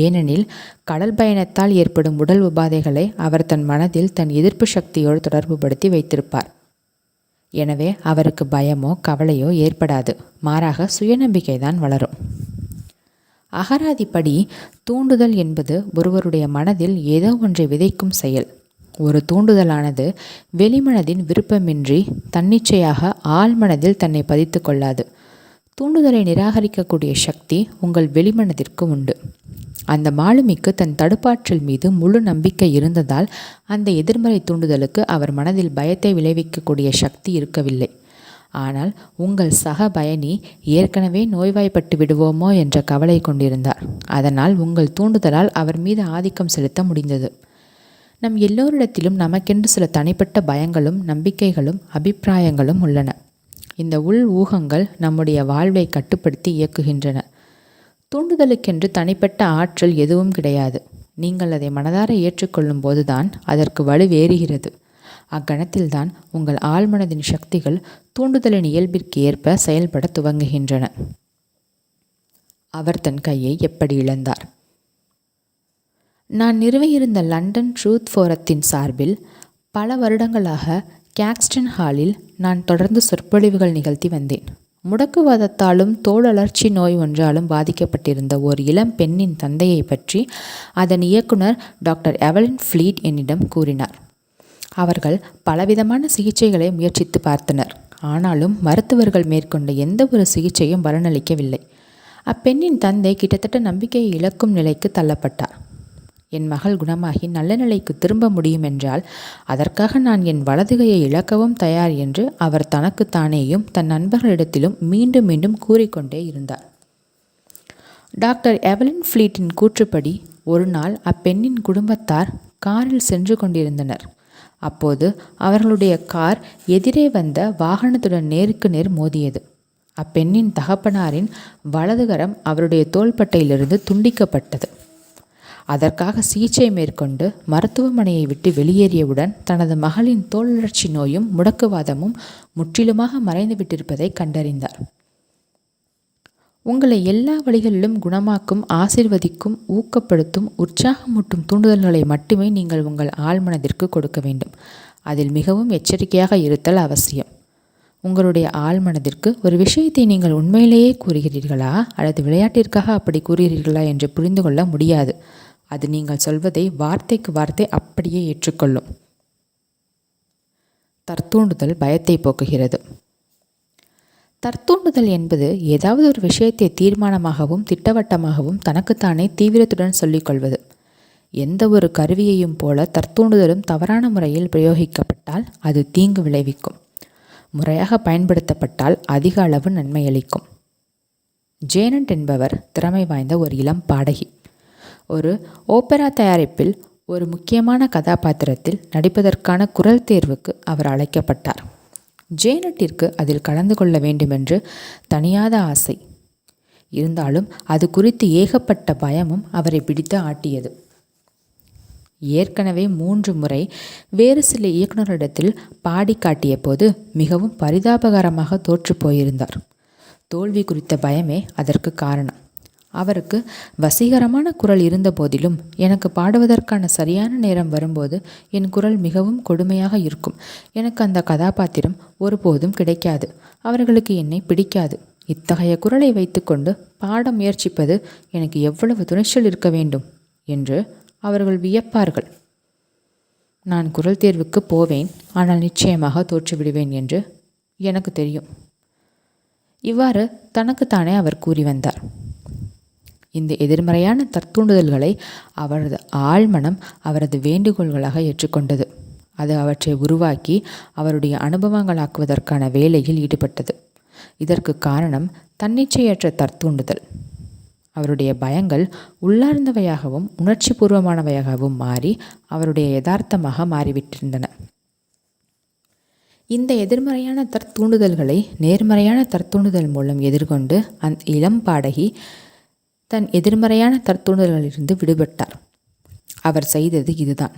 ஏனெனில் கடல் பயணத்தால் ஏற்படும் உடல் உபாதைகளை அவர் தன் மனதில் தன் எதிர்ப்பு சக்தியோடு தொடர்புபடுத்தி வைத்திருப்பார். எனவே அவருக்கு பயமோ கவலையோ ஏற்படாது. மாறாக சுயநம்பிக்கைதான் வளரும். அகராதிப்படி தூண்டுதல் என்பது ஒருவருடைய மனதில் ஏதோ ஒன்றை விதைக்கும் செயல். ஒரு தூண்டுதலானது வெளிமனதின் விருப்பமின்றி தன்னிச்சையாக ஆழ்மனதில் தன்னை பதித்து கொள்ளாது. தூண்டுதலை நிராகரிக்கக்கூடிய சக்தி உங்கள் வெளிமனதிற்கு உண்டு. அந்த மாலுமிக்கு தன் தடுப்பாற்றல் மீது முழு நம்பிக்கை இருந்ததால் அந்த எதிர்மறை தூண்டுதலுக்கு அவர் மனதில் பயத்தை விளைவிக்கக்கூடிய சக்தி இருக்கவில்லை. ஆனால் உங்கள் சக பயணி ஏற்கனவே நோய்வாய்ப்பட்டு விடுவோமோ என்ற கவலை கொண்டிருந்தார். அதனால் உங்கள் தூண்டுதலால் அவர் மீது ஆதிக்கம் செலுத்த முடிந்தது. நம் எல்லோரிடத்திலும் நமக்கென்று சில தனிப்பட்ட பயங்களும் நம்பிக்கைகளும் அபிப்பிராயங்களும் உள்ளன. இந்த உள் ஊகங்கள் நம்முடைய வாழ்வை கட்டுப்படுத்தி இயக்குகின்றன. தூண்டுதலுக்கென்று தனிப்பட்ட ஆற்றல் எதுவும் கிடையாது. நீங்கள் அதை மனதார ஏற்றுக்கொள்ளும் போதுதான் அதற்கு வலுவேறுகிறது. அக்கணத்தில்தான் உங்கள் ஆழ்மனதின் சக்திகள் தூண்டுதலின் இயல்பிற்கு ஏற்ப செயல்பட துவங்குகின்றன. அவர் தன் கையை எப்படி இழந்தார்? நான் நிறுவியிருந்த லண்டன் ட்ரூத் ஃபோரத்தின் சார்பில் பல வருடங்களாக கேக்ஸ்டன் ஹாலில் நான் தொடர்ந்து சொற்பொழிவுகள் நிகழ்த்தி வந்தேன். முடக்குவாதத்தாலும் தோலழற்சி நோய் ஒன்றாலும் பாதிக்கப்பட்டிருந்த ஓர் இளம் பெண்ணின் தந்தையை பற்றி அதன் இயக்குனர் டாக்டர் எவலின் ஃப்ளீட் என்னிடம் கூறினார். அவர்கள் பலவிதமான சிகிச்சைகளை முயற்சித்து பார்த்தனர். ஆனாலும் மருத்துவர்கள் மேற்கொண்ட எந்த ஒரு சிகிச்சையும் பலனளிக்கவில்லை. அப்பெண்ணின் தந்தை கிட்டத்தட்ட நம்பிக்கையை இழக்கும் நிலைக்கு தள்ளப்பட்டார். என் மகள் குணமாகி நல்ல நிலைக்கு திரும்ப முடியும் என்றால் அதற்காக நான் என் வலதுகையை இழக்கவும் தயார் என்று அவர் தனக்குத்தானேயும் தன் நண்பர்களிடத்திலும் மீண்டும் மீண்டும் கூறிக்கொண்டே இருந்தார். டாக்டர் எவலின் ஃப்ளீட்டின் கூற்றுப்படி ஒரு நாள் அப்பெண்ணின் குடும்பத்தார் காரில் சென்று கொண்டிருந்தனர். அப்போது அவர்களுடைய கார் எதிரே வந்த வாகனத்துடன் நேருக்கு நேர் மோதியது. அப்பெண்ணின் தகப்பனாரின் வலதுகரம் அவருடைய தோள்பட்டையிலிருந்து துண்டிக்கப்பட்டது. அதற்காக சிகிச்சை மேற்கொண்டு மருத்துவமனையை விட்டு வெளியேறியவுடன் தனது மகளின் தோலழற்சி நோயும் முடக்குவாதமும் முற்றிலுமாக மறைந்து விட்டிருப்பதை கண்டறிந்தார். உங்களை எல்லா வழிகளிலும் குணமாக்கும், ஆசீர்வதிக்கும், ஊக்கப்படுத்தும், உற்சாகமூட்டும் தூண்டுதல்களை மட்டுமே நீங்கள் உங்கள் ஆழ்மனதிற்கு கொடுக்க வேண்டும். அதில் மிகவும் எச்சரிக்கையாக இருத்தல் அவசியம். உங்களுடைய ஆழ்மனதிற்கு ஒரு விஷயத்தை நீங்கள் உண்மையிலேயே கூறுகிறீர்களா அல்லது விளையாட்டிற்காக அப்படி கூறுகிறீர்களா என்று புரிந்து கொள்ள முடியாது. அது நீங்கள் சொல்வதை வார்த்தைக்கு வார்த்தை அப்படியே ஏற்றுக்கொள்ளும். தற்தூண்டுதல் பயத்தை போக்குகிறது. தற்தூண்டுதல் என்பது ஏதாவது ஒரு விஷயத்தை தீர்மானமாகவும் திட்டவட்டமாகவும் தனக்குத்தானே தீவிரத்துடன் சொல்லிக்கொள்வது. எந்த ஒரு கருவியையும் போல தற்தூண்டுதலும் தவறான முறையில் பிரயோகிக்கப்பட்டால் அது தீங்கு விளைவிக்கும். முறையாக பயன்படுத்தப்பட்டால் அதிக அளவு நன்மையளிக்கும். ஜேனட் என்பவர் திறமை வாய்ந்த ஒரு இளம் பாடகி. ஒரு ஓப்பரா தயாரிப்பில் ஒரு முக்கியமான கதாபாத்திரத்தில் நடிப்பதற்கான குரல் தேர்வுக்கு அவர் அழைக்கப்பட்டார். ஜேனட்டிற்கு அதில் கலந்து கொள்ள வேண்டுமென்று தனியாத ஆசை இருந்தாலும் அது குறித்து ஏகப்பட்ட பயமும் அவரை பிடித்து ஆட்டியது. ஏற்கனவே 3 முறை வேறு சில இயக்குநரிடத்தில் பாடி காட்டிய போது மிகவும் பரிதாபகரமாக தோற்று போயிருந்தார். தோல்வி குறித்த பயமே அதற்கு காரணம். அவருக்கு வசீகரமான குரல் இருந்த போதிலும் எனக்கு பாடுவதற்கான சரியான நேரம் வரும்போது என் குரல் மிகவும் கொடுமையாக இருக்கும். எனக்கு அந்த கதாபாத்திரம் ஒருபோதும் கிடைக்காது. அவர்களுக்கு என்னை பிடிக்காது. இத்தகைய குரலை வைத்துக்கொண்டு பாட முயற்சிப்பது எனக்கு எவ்வளவு துணிச்சல் இருக்க வேண்டும் என்று அவர்கள் வியப்பார்கள். நான் குரல் தேர்வுக்கு போவேன், ஆனால் நிச்சயமாக தோற்றுவிடுவேன் என்று எனக்கு தெரியும். இவ்வாறு தனக்குத்தானே அவர் கூறி வந்தார். இந்த எதிர்மறையான தற்தூண்டுதல்களை அவரது ஆழ்மனம் அவரது வேண்டுகோள்களாக ஏற்றுக்கொண்டது. அது அவற்றை உருவாக்கி அவருடைய அனுபவங்களாக்குவதற்கான வேலையில் ஈடுபட்டது. இதற்கு காரணம் தன்னிச்சையற்ற தற்தூண்டுதல். அவருடைய பயங்கள் உள்ளார்ந்தவையாகவும் உணர்ச்சி பூர்வமானவையாகவும் மாறி அவருடைய யதார்த்தமாக மாறிவிட்டிருந்தன. இந்த எதிர்மறையான தூண்டுதல்களை நேர்மறையான தூண்டுதல் மூலம் எதிர்கொண்டு அந்த இளம் பாடகி தன் எதிர்மறையான தூண்டுதல்களிலிருந்து விடுபட்டார். அவர் செய்தது இதுதான்.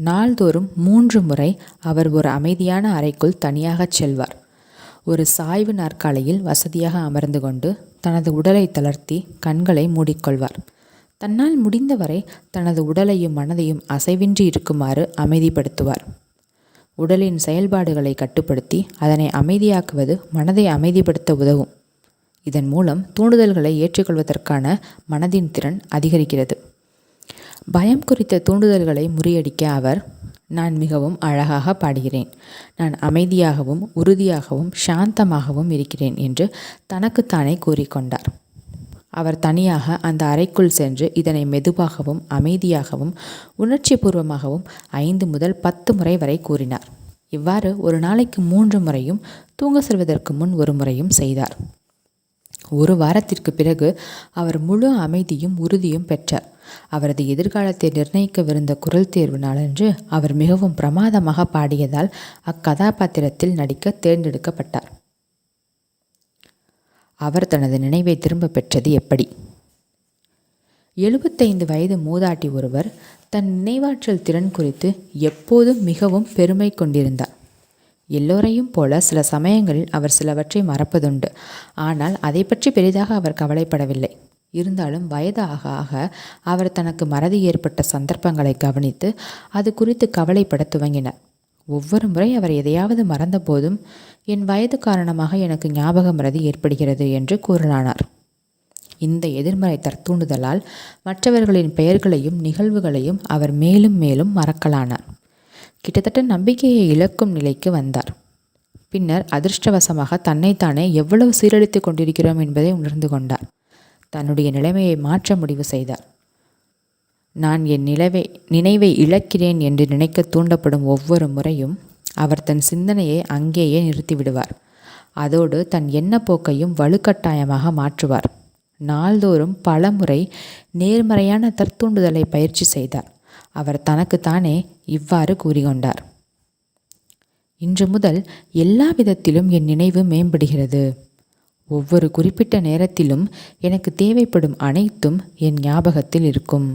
நாள்தோறும் 3 முறை அவர் ஒரு அமைதியான அறைக்குள் தனியாகச் செல்வார். ஒரு சாய்வு நாற்காலியில் வசதியாக அமர்ந்து கொண்டு தனது உடலை தளர்த்தி கண்களை மூடிக்கொள்வார். தன்னால் முடிந்தவரை தனது உடலையும் மனதையும் அசைவின்றி இருக்குமாறு அமைதிப்படுத்துவார். உடலின் செயல்பாடுகளை கட்டுப்படுத்தி அதனை அமைதியாக்குவது மனதை அமைதிப்படுத்த உதவும். இதன் மூலம் தூண்டுதல்களை ஏற்றுக்கொள்வதற்கான மனதின் திறன் அதிகரிக்கிறது. பயம் குறித்த தூண்டுதல்களை முறியடிக்க அவர், நான் மிகவும் அழகாக பாடுகிறேன், நான் அமைதியாகவும் உறுதியாகவும் சாந்தமாகவும் இருக்கிறேன் என்று தனக்குத்தானே கூறிக்கொண்டார். அவர் தனியாக அந்த அறைக்குள் சென்று இதனை மெதுவாகவும் அமைதியாகவும் உணர்ச்சி பூர்வமாகவும் 5 முதல் 10 முறை வரை கூறினார். இவ்வாறு ஒரு நாளைக்கு 3 முறையும் தூங்க செல்வதற்கு முன் 1 முறையும் செய்தார். 1 வாரத்திற்கு பிறகு அவர் முழு அமைதியும் உறுதியும் பெற்றார். அவரது எதிர்காலத்தை நிர்ணயிக்கவிருந்த குரல் தேர்வு நாளன்று அவர் மிகவும் பிரமாதமாக பாடியதால் அக்கதாபாத்திரத்தில் நடிக்க தேர்ந்தெடுக்கப்பட்டார். அவர் தனது நினைவை திரும்ப பெற்றது எப்படி? 75 வயது மூதாட்டி ஒருவர் தன் நினைவாற்றல் திறன் குறித்து எப்போதும் மிகவும் பெருமை கொண்டிருந்தார். எல்லோரையும் போல சில சமயங்களில் அவர் சிலவற்றை மறப்பதுண்டு. ஆனால் அதை பற்றி பெரிதாக அவர் கவலைப்படவில்லை. இருந்தாலும் வயது ஆக ஆக அவர் தனக்கு மறதி ஏற்பட்ட சந்தர்ப்பங்களை கவனித்து அது குறித்து கவலைப்பட துவங்கினார். ஒவ்வொரு முறை அவர் எதையாவது மறந்தபோதும் என் வயது காரணமாக எனக்கு ஞாபக மறதி ஏற்படுகிறது என்று கூறலானார். இந்த எதிர்மறை தூண்டுதலால் மற்றவர்களின் பெயர்களையும் நிகழ்வுகளையும் அவர் மேலும் மேலும் மறக்கலானார். கிட்டத்தட்ட நம்பிக்கையை இழக்கும் நிலைக்கு வந்தார். பின்னர் அதிர்ஷ்டவசமாக தன்னைத்தானே எவ்வளவு சீரழித்து கொண்டிருக்கிறோம் என்பதை உணர்ந்து கொண்டார். தன்னுடைய நிலைமையை மாற்ற முடிவு செய்தார். நான் என் நினைவை இழக்கிறேன் என்று நினைக்க தூண்டப்படும் ஒவ்வொரு முறையும் அவர் தன் சிந்தனையை அங்கேயே நிறுத்திவிடுவார். அதோடு தன் எண்ணப்போக்கையும் வலுக்கட்டாயமாக மாற்றுவார். நாள்தோறும் பல முறை நேர்மறையான தூண்டுதலை பயிற்சி செய்தார். அவர் தனக்குத்தானே இவ்வாறு கூறிக்கொண்டார். இன்று முதல் எல்லா விதத்திலும் என் நினைவு மேம்படுகிறது. ஒவ்வொரு குறிப்பிட்ட நேரத்திலும் எனக்கு தேவைப்படும் அனைத்தும் என் ஞாபகத்தில் இருக்கும்.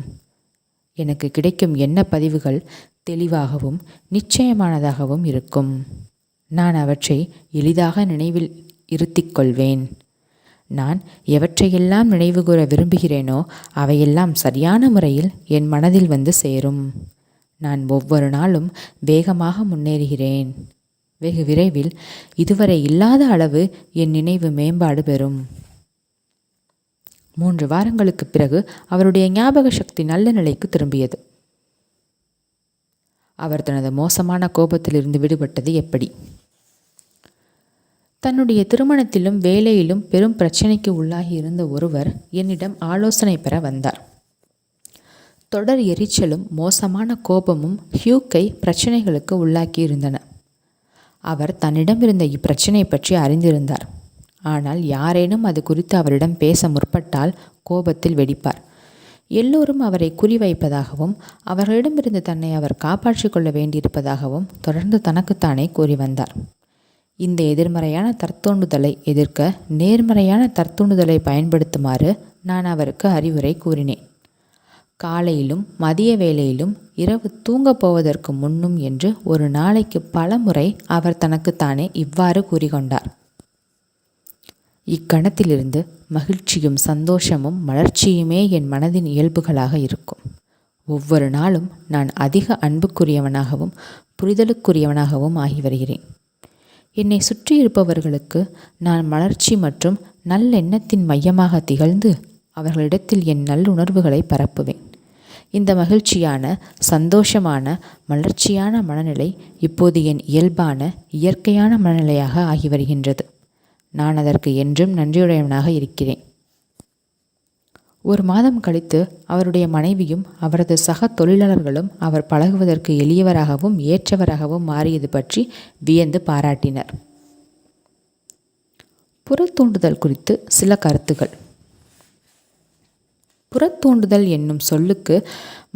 எனக்கு கிடைக்கும் எண்ண பதிவுகள் தெளிவாகவும் நிச்சயமானதாகவும் இருக்கும். நான் அவற்றை எளிதாக நினைவில் இருத்திக் கொள்வேன். நான் எவற்றையெல்லாம் நினைவுகூர விரும்புகிறேனோ அவையெல்லாம் சரியான முறையில் என் மனதில் வந்து சேரும். நான் ஒவ்வொரு நாளும் வேகமாக முன்னேறுகிறேன். வெகு விரைவில் இதுவரை இல்லாத அளவு என் நினைவு மேம்பாடு பெறும். 3 வாரங்களுக்கு பிறகு அவருடைய ஞாபக சக்தி நல்ல நிலைக்கு திரும்பியது. அவர் தனது மோசமான கோபத்திலிருந்து விடுபட்டது எப்படி? தன்னுடைய திருமணத்திலும் வேலையிலும் பெரும் பிரச்சனைக்கு உள்ளாகி இருந்த ஒருவர் என்னிடம் ஆலோசனை பெற வந்தார். தொடர் எரிச்சலும் மோசமான கோபமும் ஹியூக்கை பிரச்சனைகளுக்கு உள்ளாக்கி இருந்தன. அவர் தன்னிடமிருந்த இப்பிரச்சனை பற்றி அறிந்திருந்தார். ஆனால் யாரேனும் அது குறித்து அவரிடம் பேச முற்பட்டால் கோபத்தில் வெடிப்பார். எல்லோரும் அவரை குறிவைப்பதாகவும் அவர்களிடமிருந்து தன்னை அவர் காப்பாற்றிக் கொள்ள வேண்டியிருப்பதாகவும் தொடர்ந்து தனக்குத்தானே கூறி வந்தார். இந்த எதிர்மறையான தூண்டுதலை எதிர்க்க நேர்மறையான தூண்டுதலை பயன்படுத்துமாறு நான் அவருக்கு அறிவுரை கூறினேன். காலையிலும் மதிய வேளையிலும் இரவு தூங்கப் போவதற்கு முன்னும் என்று ஒரு நாளைக்கு பல முறை அவர் தனக்குத்தானே இவ்வாறு கூறிக்கொண்டார். இக்கணத்திலிருந்து மகிழ்ச்சியும் சந்தோஷமும் மலர்ச்சியுமே என் மனதின் இயல்புகளாக இருக்கும். ஒவ்வொரு நாளும் நான் அதிக அன்புக்குரியவனாகவும் புரிதலுக்குரியவனாகவும் ஆகி வருகிறேன். என்னை சுற்றி இருப்பவர்களுக்கு நான் மலர்ச்சி மற்றும் நல்லெண்ணத்தின் மையமாக திகழ்ந்து அவர்களிடத்தில் என் நல்லுணர்வுகளை பரப்புவேன். இந்த மகிழ்ச்சியான சந்தோஷமான மலர்ச்சியான மனநிலை இப்போது என் இயல்பான இயற்கையான மனநிலையாக ஆகி வருகின்றது. நான் அதற்கு என்றும் நன்றியுடையவனாக இருக்கிறேன். 1 மாதம் கழித்து அவருடைய மனைவியும் அவரது சக தொழிலாளர்களும் அவர் பழகுவதற்கு எளியவராகவும் ஏற்றவராகவும் மாறியது பற்றி வியந்து பாராட்டினர். புறத்தூண்டுதல் குறித்து சில கருத்துக்கள். புறத்தூண்டுதல் என்னும் சொல்லுக்கு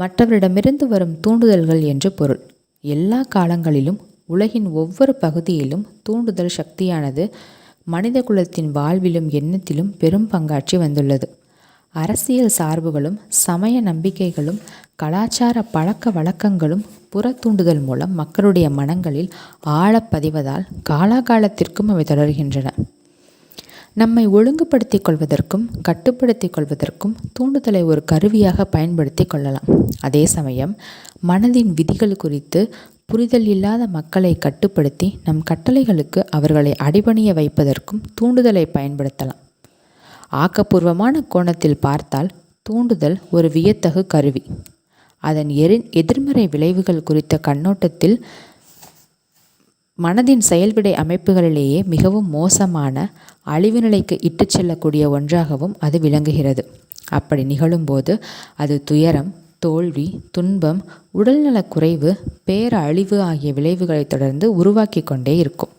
மற்றவரிடமிருந்து வரும் தூண்டுதல்கள் என்று பொருள். எல்லா காலங்களிலும் உலகின் ஒவ்வொரு பகுதியிலும் தூண்டுதல் சக்தியானது மனித குலத்தின் வாழ்விலும் எண்ணத்திலும் பெரும் பங்காற்றி வந்துள்ளது. அரசியல் சார்புகளும் சமய நம்பிக்கைகளும் கலாச்சார பழக்க வழக்கங்களும் புற தூண்டுதல் மூலம் மக்களுடைய மனங்களில் ஆழப்பதிவதால் காலாகாலத்திற்கும் அவை தொடர்கின்றன. நம்மை ஒழுங்குபடுத்திக் கொள்வதற்கும் கட்டுப்படுத்திக் கொள்வதற்கும் தூண்டுதலை ஒரு கருவியாக பயன்படுத்தி கொள்ளலாம். அதே சமயம் மனதின் விதிகள் குறித்து புரிதல் இல்லாத மக்களை கட்டுப்படுத்தி நம் கட்டளைகளுக்கு அவர்களை அடிபணிய வைப்பதற்கும் தூண்டுதலை பயன்படுத்தலாம். ஆக்கப்பூர்வமான கோணத்தில் பார்த்தால் தூண்டுதல் ஒரு வியத்தகு கருவி. அதன் எதிர்மறை விளைவுகள் குறித்த கண்ணோட்டத்தில் மனதின் செயல்விடை அமைப்புகளிலேயே மிகவும் மோசமான அழிவு நிலைக்கு இட்டு செல்லக்கூடிய ஒன்றாகவும் அது விளங்குகிறது. அப்படி நிகழும்போது அது துயரம், தோல்வி, துன்பம், உடல்நலக் குறைவு, பேரழிவு ஆகிய விளைவுகளை தொடர்ந்து உருவாக்கி கொண்டே இருக்கும்.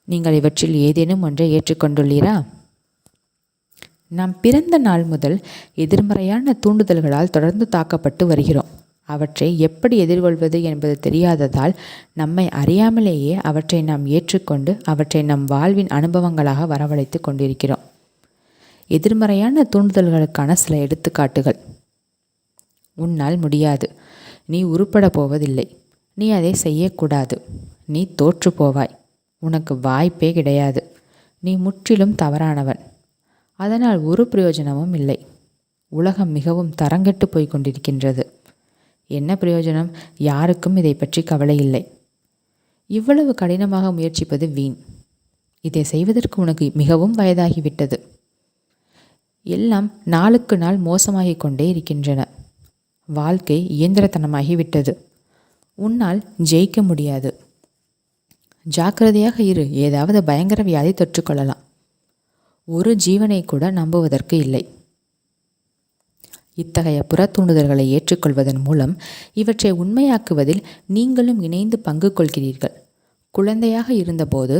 நீங்கள் இவற்றில் ஏதேனும் ஒன்றை ஏற்றுக்கொண்டுள்ளீரா? நாம் பிறந்த நாள் முதல் எதிர்மறையான தூண்டுதல்களால் தொடர்ந்து தாக்கப்பட்டு வருகிறோம். அவற்றை எப்படி எதிர்கொள்வது என்பது தெரியாததால் நம்மை அறியாமலேயே அவற்றை நாம் ஏற்றுக்கொண்டு அவற்றை நம் வாழ்வின் அனுபவங்களாக வரவழைத்து கொண்டிருக்கிறோம். எதிர்மறையான தூண்டுதல்களுக்கான சில எடுத்துக்காட்டுகள். உன்னால் முடியாது, நீ உருப்பட போவதில்லை, நீ அதை செய்யக்கூடாது, நீ தோற்று போவாய், உனக்கு வாய்ப்பே கிடையாது, நீ முற்றிலும் தவறானவன், அதனால் ஒரு பிரயோஜனமும் இல்லை, உலகம் மிகவும் தரங்கெட்டு போய் கொண்டிருக்கின்றது, என்ன பிரயோஜனம், யாருக்கும் இதை பற்றி கவலை இல்லை, இவ்வளவு கடினமாக முயற்சிப்பது வீண், இதை செய்வதற்கு உனக்கு மிகவும் வயதாகிவிட்டது, எல்லாம் நாளுக்கு நாள் மோசமாகிக் கொண்டே இருக்கின்றன, வாழ்க்கை இயந்திரத்தனமாகிவிட்டது, உன்னால் ஜெயிக்க முடியாது, ஜாக்கிரதையாக இரு, ஏதாவது பயங்கர வியாதி தொற்றுக்கொள்ளலாம், ஒரு ஜீவனை கூட நம்புவதற்கு இல்லை. இத்தகைய புற தூண்டுதல்களை ஏற்றுக்கொள்வதன் மூலம் இவற்றை உண்மையாக்குவதில் நீங்களும் இணைந்து பங்கு கொள்கிறீர்கள். குழந்தையாக இருந்தபோது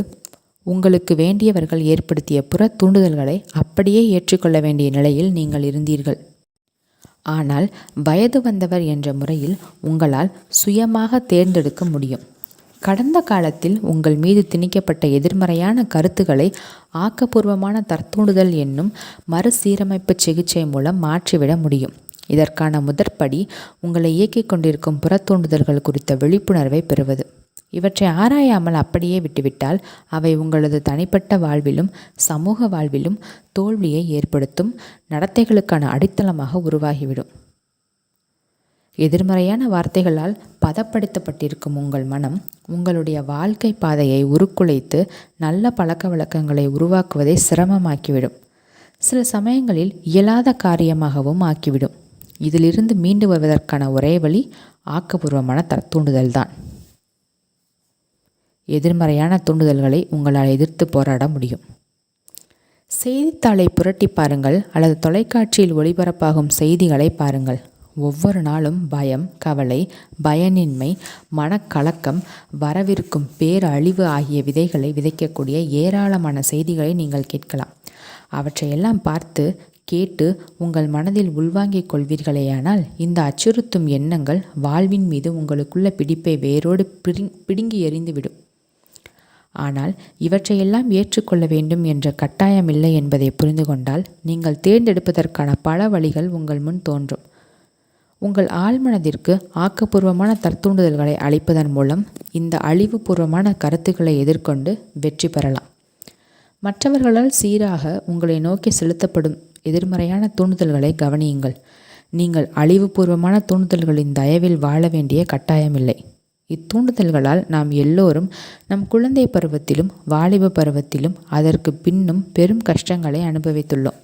உங்களுக்கு வேண்டியவர்கள் ஏற்படுத்திய புற தூண்டுதல்களை அப்படியே ஏற்றுக்கொள்ள வேண்டிய நிலையில் நீங்கள் இருந்தீர்கள். ஆனால் வயது வந்தவர் என்ற முறையில் உங்களால் சுயமாக தேர்ந்தெடுக்க முடியும். கடந்த காலத்தில் உங்கள் மீது திணிக்கப்பட்ட எதிர்மறையான கருத்துக்களை ஆக்கப்பூர்வமான தற்தூண்டுதல் என்னும் மறுசீரமைப்பு சிகிச்சை மூலம் மாற்றிவிட முடியும். இதற்கான முதற்படி உங்களை இயக்கிக் கொண்டிருக்கும் புறத்தூண்டுதல்கள் குறித்த விழிப்புணர்வை பெறுவது. இவற்றை ஆராயாமல் அப்படியே விட்டுவிட்டால் அவை உங்களது தனிப்பட்ட வாழ்விலும் சமூக வாழ்விலும் தோல்வியை ஏற்படுத்தும் நடத்தைகளுக்கான அடித்தளமாக உருவாகிவிடும். எதிர்மறையான வார்த்தைகளால் பதப்படுத்தப்பட்டிருக்கும் உங்கள் மனம் உங்களுடைய வாழ்க்கை பாதையை உருக்குலைத்து நல்ல பழக்க வழக்கங்களை உருவாக்குவதை சிரமமாக்கிவிடும். சில சமயங்களில் இயலாத காரியமாகவும் ஆக்கிவிடும். இதிலிருந்து மீண்டு வருவதற்கான ஒரே வழி ஆக்கப்பூர்வமான தூண்டுதல்தான். எதிர்மறையான தூண்டுதல்களை உங்களால் எதிர்த்து போராட முடியும். செய்தித்தாளை புரட்டி பாருங்கள் அல்லது தொலைக்காட்சியில் ஒளிபரப்பாகும் செய்திகளை பாருங்கள். ஒவ்வொரு நாளும் பயம், கவலை, பயனின்மை, மனக்கலக்கம், வரவிருக்கும் பேரழிவு ஆகிய விதைகளை விதைக்கக்கூடிய ஏராளமான செய்திகளை நீங்கள் கேட்கலாம். அவற்றையெல்லாம் பார்த்து கேட்டு உங்கள் மனதில் உள்வாங்கிக் கொள்வீர்களேயானால் இந்த அச்சுறுத்தும் எண்ணங்கள் வாழ்வின் மீது உங்களுக்குள்ள பிடிப்பை வேரோடு பிடுங்கி எறிந்துவிடும். ஆனால் இவற்றையெல்லாம் ஏற்றுக்கொள்ள வேண்டும் என்ற கட்டாயமில்லை என்பதை புரிந்து கொண்டால் நீங்கள் தேர்ந்தெடுப்பதற்கான பல வழிகள் உங்கள் முன் தோன்றும். உங்கள் ஆழ்மனதிற்கு ஆக்கப்பூர்வமான தற்தூண்டுதல்களை அளிப்பதன் மூலம் இந்த அழிவுபூர்வமான கருத்துக்களை எதிர்கொண்டு வெற்றி பெறலாம். மற்றவர்களால் சீராக உங்களை நோக்கி செலுத்தப்படும் எதிர்மறையான தூண்டுதல்களை கவனியுங்கள். நீங்கள் அழிவுபூர்வமான தூண்டுதல்களின் தயவில் வாழ வேண்டிய கட்டாயமில்லை. இத்தூண்டுதல்களால் நாம் எல்லோரும் நம் குழந்தை பருவத்திலும் வாலிப பருவத்திலும் அதற்கு பின்னும் பெரும் கஷ்டங்களை அனுபவித்துள்ளோம்.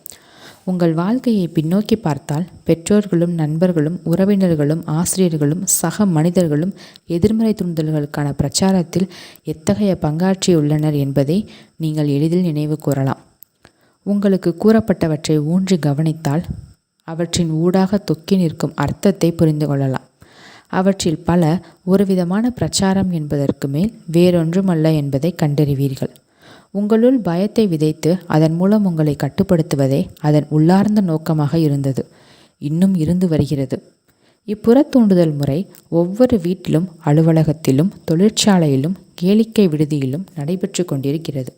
உங்கள் வாழ்க்கையை பின்னோக்கி பார்த்தால் பெற்றோர்களும் நண்பர்களும் உறவினர்களும் ஆசிரியர்களும் சக மனிதர்களும் எதிர்மறை தூண்டுதல்களுக்கான பிரச்சாரத்தில் எத்தகைய பங்காற்றியுள்ளனர் என்பதை நீங்கள் எளிதில் நினைவு கூறலாம். உங்களுக்கு கூறப்பட்டவற்றை ஊன்றி கவனித்தால் அவற்றின் ஊடாக தொக்கி நிற்கும் அர்த்தத்தை புரிந்து கொள்ளலாம். அவற்றில் பல ஒருவிதமான பிரச்சாரம் என்பதற்கு மேல் வேறொன்றுமல்ல என்பதை கண்டறிவீர்கள். உங்களுள் பயத்தை விதைத்து அதன் மூலம் உங்களை கட்டுப்படுத்துவதே அதன் உள்ளார்ந்த நோக்கமாக இருந்தது, இன்னும் இருந்து வருகிறது. இப்புற தூண்டுதல் முறை ஒவ்வொரு வீட்டிலும், அலுவலகத்திலும், தொழிற்சாலையிலும், கேளிக்கை விடுதியிலும் நடைபெற்று கொண்டிருக்கிறது.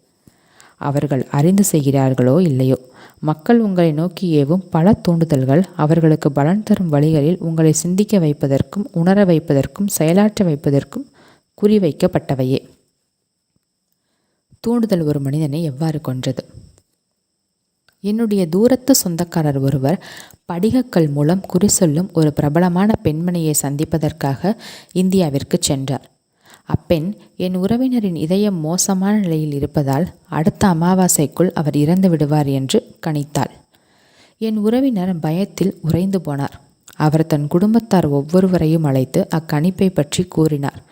அவர்கள் அறிந்து செய்கிறார்களோ இல்லையோ, மக்கள் உங்களை நோக்கி ஏவும் பல தூண்டுதல்கள் அவர்களுக்கு பலன் தரும் வழிகளில் உங்களை சிந்திக்க வைப்பதற்கும், உணர வைப்பதற்கும், செயலாற்ற வைப்பதற்கும் குறிவைக்கப்பட்டவையே. தூண்டுதல் ஒரு மனிதனை எவ்வாறு கொன்றது? என்னுடைய தூரத்து சொந்தக்காரர் ஒருவர் படிகக்கல் மூலம் குறி சொல்லும் ஒரு பிரபலமான பெண்மணியை சந்திப்பதற்காக இந்தியாவிற்கு சென்றார். அப்பெண் என் உறவினரின் இதயம் மோசமான நிலையில் இருப்பதால் அடுத்த அமாவாசைக்குள் அவர் இறந்து விடுவார் என்று கணித்தாள். என் உறவினர் பயத்தில் உறைந்து போனார். அவர் தன் குடும்பத்தார் ஒவ்வொருவரையும் அழைத்து அக்கணிப்பை பற்றி கூறினார்.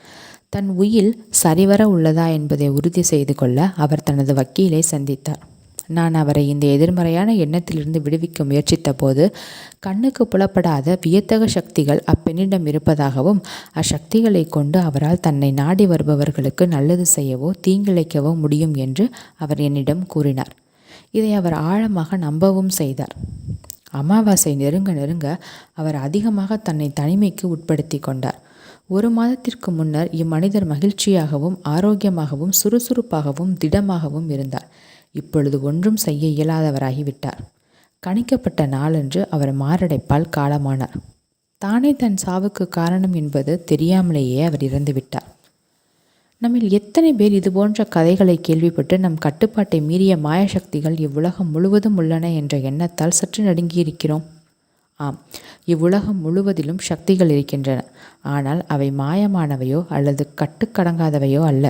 தன் உயில் சரிவர உள்ளதா என்பதை உறுதி செய்து கொள்ள அவர் தனது வக்கீலை சந்தித்தார். நான் அவரை இந்த எதிர்மறையான எண்ணத்திலிருந்து விடுவிக்க முயற்சித்த போது கண்ணுக்கு புலப்படாத வியத்தக சக்திகள் அப்பெண்ணிடம் இருப்பதாகவும், அச்சக்திகளை கொண்டு அவரால் தன்னை நாடி வருபவர்களுக்கு நல்லது செய்யவோ தீங்கிழைக்கவோ முடியும் என்று அவர் என்னிடம் கூறினார். இதை அவர் ஆழமாக நம்பவும் செய்தார். அமாவாசை நெருங்க நெருங்க அவர் அதிகமாக தன்னை தனிமைக்கு உட்படுத்தி கொண்டார். 1 மாதத்திற்கு முன்னர் இம்மனிதர் மகிழ்ச்சியாகவும், ஆரோக்கியமாகவும், சுறுசுறுப்பாகவும், திடமாகவும் இருந்தார். இப்பொழுது ஒன்றும் செய்ய இயலாதவராகிவிட்டார். கணிக்கப்பட்ட நாளன்று அவர் மாரடைப்பால் காலமானார். தானே தன் சாவுக்கு காரணம் என்பது தெரியாமலேயே அவர் இறந்துவிட்டார். நம்மில் எத்தனை பேர் இதுபோன்ற கதைகளை கேள்விப்பட்டு நம் கட்டுப்பாட்டை மீறிய மாயசக்திகள் இவ்வுலகம் முழுவதும் உள்ளன என்ற எண்ணத்தால் சற்று நடுங்கியிருக்கிறோம்? ஆம், இவ்வுலகம் முழுவதிலும் சக்திகள் இருக்கின்றன. ஆனால் அவை மாயமானவையோ அல்லது கட்டுக்கடங்காதவையோ அல்ல.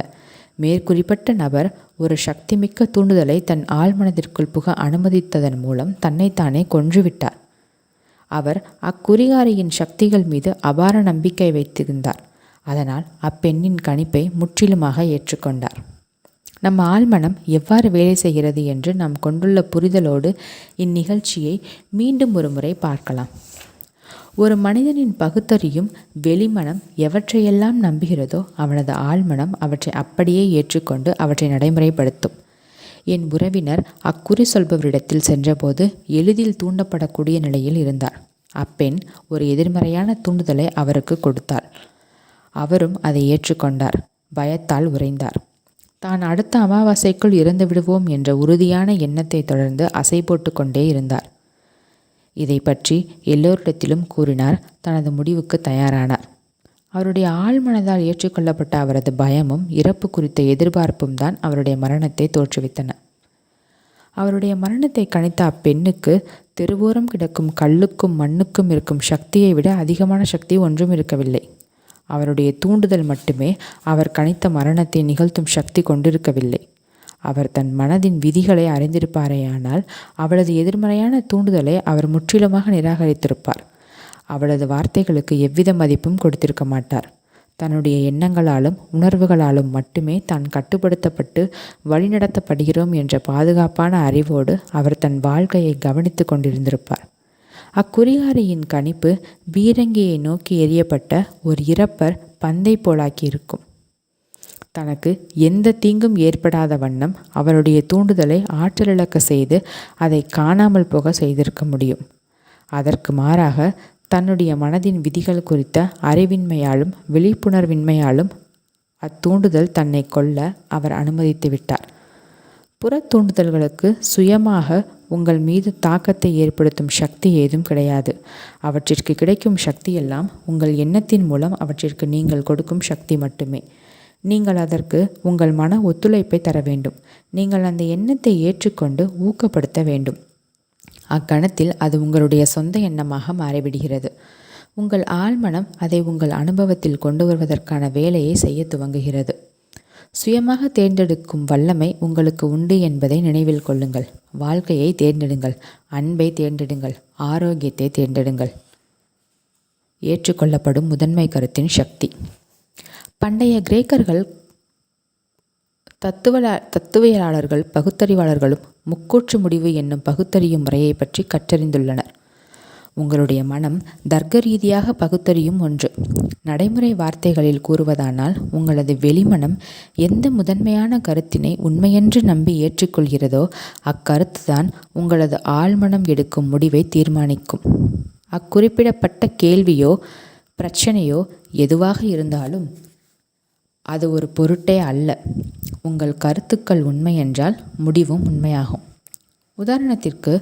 மேற்குறிப்பிட்ட நபர் ஒரு சக்திமிக்க தூண்டுதலை தன் ஆழ்மனதிற்குள் புக அனுமதித்ததன் மூலம் தன்னைத்தானே கொன்றுவிட்டார். அவர் அக்குறிகாரியின் சக்திகள் மீது அபார நம்பிக்கை வைத்திருந்தார். அதனால் அப்பெண்ணின் கணிப்பை முற்றிலுமாக ஏற்றுக்கொண்டார். நம்ம ஆழ்மனம் எவ்வாறு வேலை செய்கிறது என்று நாம் கொண்டுள்ள புரிதலோடு இந்நிகழ்ச்சியை மீண்டும் ஒரு முறை பார்க்கலாம். ஒரு மனிதனின் பகுத்தறியும் வெளிமனம் எவற்றையெல்லாம் நம்புகிறதோ அவனது ஆழ்மனம் அவற்றை அப்படியே ஏற்றுக்கொண்டு அவற்றை நடைமுறைப்படுத்தும். என் உறவினர் அக்குறி சொல்பவரிடத்தில் சென்றபோது எளிதில் தூண்டப்படக்கூடிய நிலையில் இருந்தார். அப்பெண் ஒரு எதிர்மறையான தூண்டுதலை அவருக்கு கொடுத்தாள். அவரும் அதை ஏற்றுக்கொண்டார். பயத்தால் உறைந்தார். தான் அடுத்த அமாவாசைக்குள் இறந்து விடுவோம் என்ற உறுதியான எண்ணத்தை தொடர்ந்து அசை போட்டு கொண்டே இருந்தார். இதை பற்றி எல்லோரிடத்திலும் கூறினார். தனது முடிவுக்கு தயாரானார். அவருடைய ஆழ்மனதால் ஏற்றுக்கொள்ளப்பட்ட அவரது பயமும் இறப்பு குறித்த எதிர்பார்ப்பும் தான் அவருடைய மரணத்தை தோற்றுவித்தன. அவருடைய மரணத்தை கணித்த அப்பெண்ணுக்கு தெருவோரம் கிடக்கும் கல்லுக்கும் மண்ணுக்கும் இருக்கும் சக்தியை விட அதிகமான சக்தி ஒன்றும் இருக்கவில்லை. அவருடைய தூண்டுதல் மட்டுமே அவர் கணித்த மரணத்தை நிகழ்த்தும் சக்தி கொண்டிருக்கவில்லை. அவர் தன் மனதின் விதிகளை அறிந்திருப்பாரேயானால் அவளது எதிர்மறையான தூண்டுதலை அவர் முற்றிலுமாக நிராகரித்திருப்பார். அவளது வார்த்தைகளுக்கு எவ்வித மதிப்பும் கொடுத்திருக்க மாட்டார். தன்னுடைய எண்ணங்களாலும் உணர்வுகளாலும் மட்டுமே தான் கட்டுப்படுத்தப்பட்டு வழிநடத்தப்படுகிறோம் என்ற பாதுகாப்பான அறிவோடு அவர் தன் வாழ்க்கையை கவனித்து கொண்டிருந்திருப்பார். அக்குறிகாரியின் கணிப்பு பீரங்கியை நோக்கி எறியப்பட்ட ஒரு இறப்பர் பந்தை போலாக்கியிருக்கும். தனக்கு எந்த தீங்கும் ஏற்படாத வண்ணம் அவருடைய தூண்டுதலை ஆற்றலிழக்க செய்து அதை காணாமல் போக செய்திருக்க முடியும். அதற்கு மாறாக தன்னுடைய மனதின் விதிகள் குறித்த அறிவின்மையாலும் விழிப்புணர்வின்மையாலும் அத்தூண்டுதல் தன்னை கொல்ல அவர் அனுமதித்து விட்டார். புற தூண்டுதல்களுக்கு சுயமாக உங்கள் மீது தாக்கத்தை ஏற்படுத்தும் சக்தி ஏதும் கிடையாது. அவற்றிற்கு கிடைக்கும் சக்தியெல்லாம் உங்கள் எண்ணத்தின் மூலம் அவற்றிற்கு நீங்கள் கொடுக்கும் சக்தி மட்டுமே. நீங்கள் அதற்கு உங்கள் மன ஒத்துழைப்பை தர வேண்டும். நீங்கள் அந்த எண்ணத்தை ஏற்றுக்கொண்டு ஊக்கப்படுத்த வேண்டும். அக்கணத்தில் அது உங்களுடைய சொந்த எண்ணமாக மாறிவிடுகிறது. உங்கள் ஆழ்மனம் அதை உங்கள் அனுபவத்தில் கொண்டு வருவதற்கான வேலையை செய்ய துவங்குகிறது. சுயமாக தேர்ந்தெடுக்கும் வல்லமை உங்களுக்கு உண்டு என்பதை நினைவில் கொள்ளுங்கள். வாழ்க்கையை தேர்ந்தெடுங்கள். அன்பை தேர்ந்தெடுங்கள். ஆரோக்கியத்தை தேர்ந்தெடுங்கள். ஏற்றுக்கொள்ளப்படும் முதன்மை கருத்தின் சக்தி. பண்டைய கிரேக்கர்கள் தத்துவியலாளர்கள் பகுத்தறிவாளர்களும் முக்கூற்று முடிவு என்னும் பகுத்தறியும் முறையை பற்றி கற்றறிந்துள்ளனர். உங்களுடைய மனம் தர்க்க ரீதியாக பகுத்தறியும் ஒன்று. நடைமுறை வார்த்தைகளில் கூறுவதானால் உங்களது வெளிமனம் எந்த முதன்மையான கருத்தினை உண்மையென்று நம்பி ஏற்றுக்கொள்கிறதோ அக்கருத்து தான் உங்களது ஆழ்மனம் எடுக்கும் முடிவை தீர்மானிக்கும். அக்குறிப்பிடப்பட்ட கேள்வியோ பிரச்சனையோ எதுவாக இருந்தாலும் அது ஒரு பொருட்டே அல்ல. உங்கள் கருத்துக்கள் உண்மை என்றால் முடிவும் உண்மையாகும். உதாரணத்திற்கு,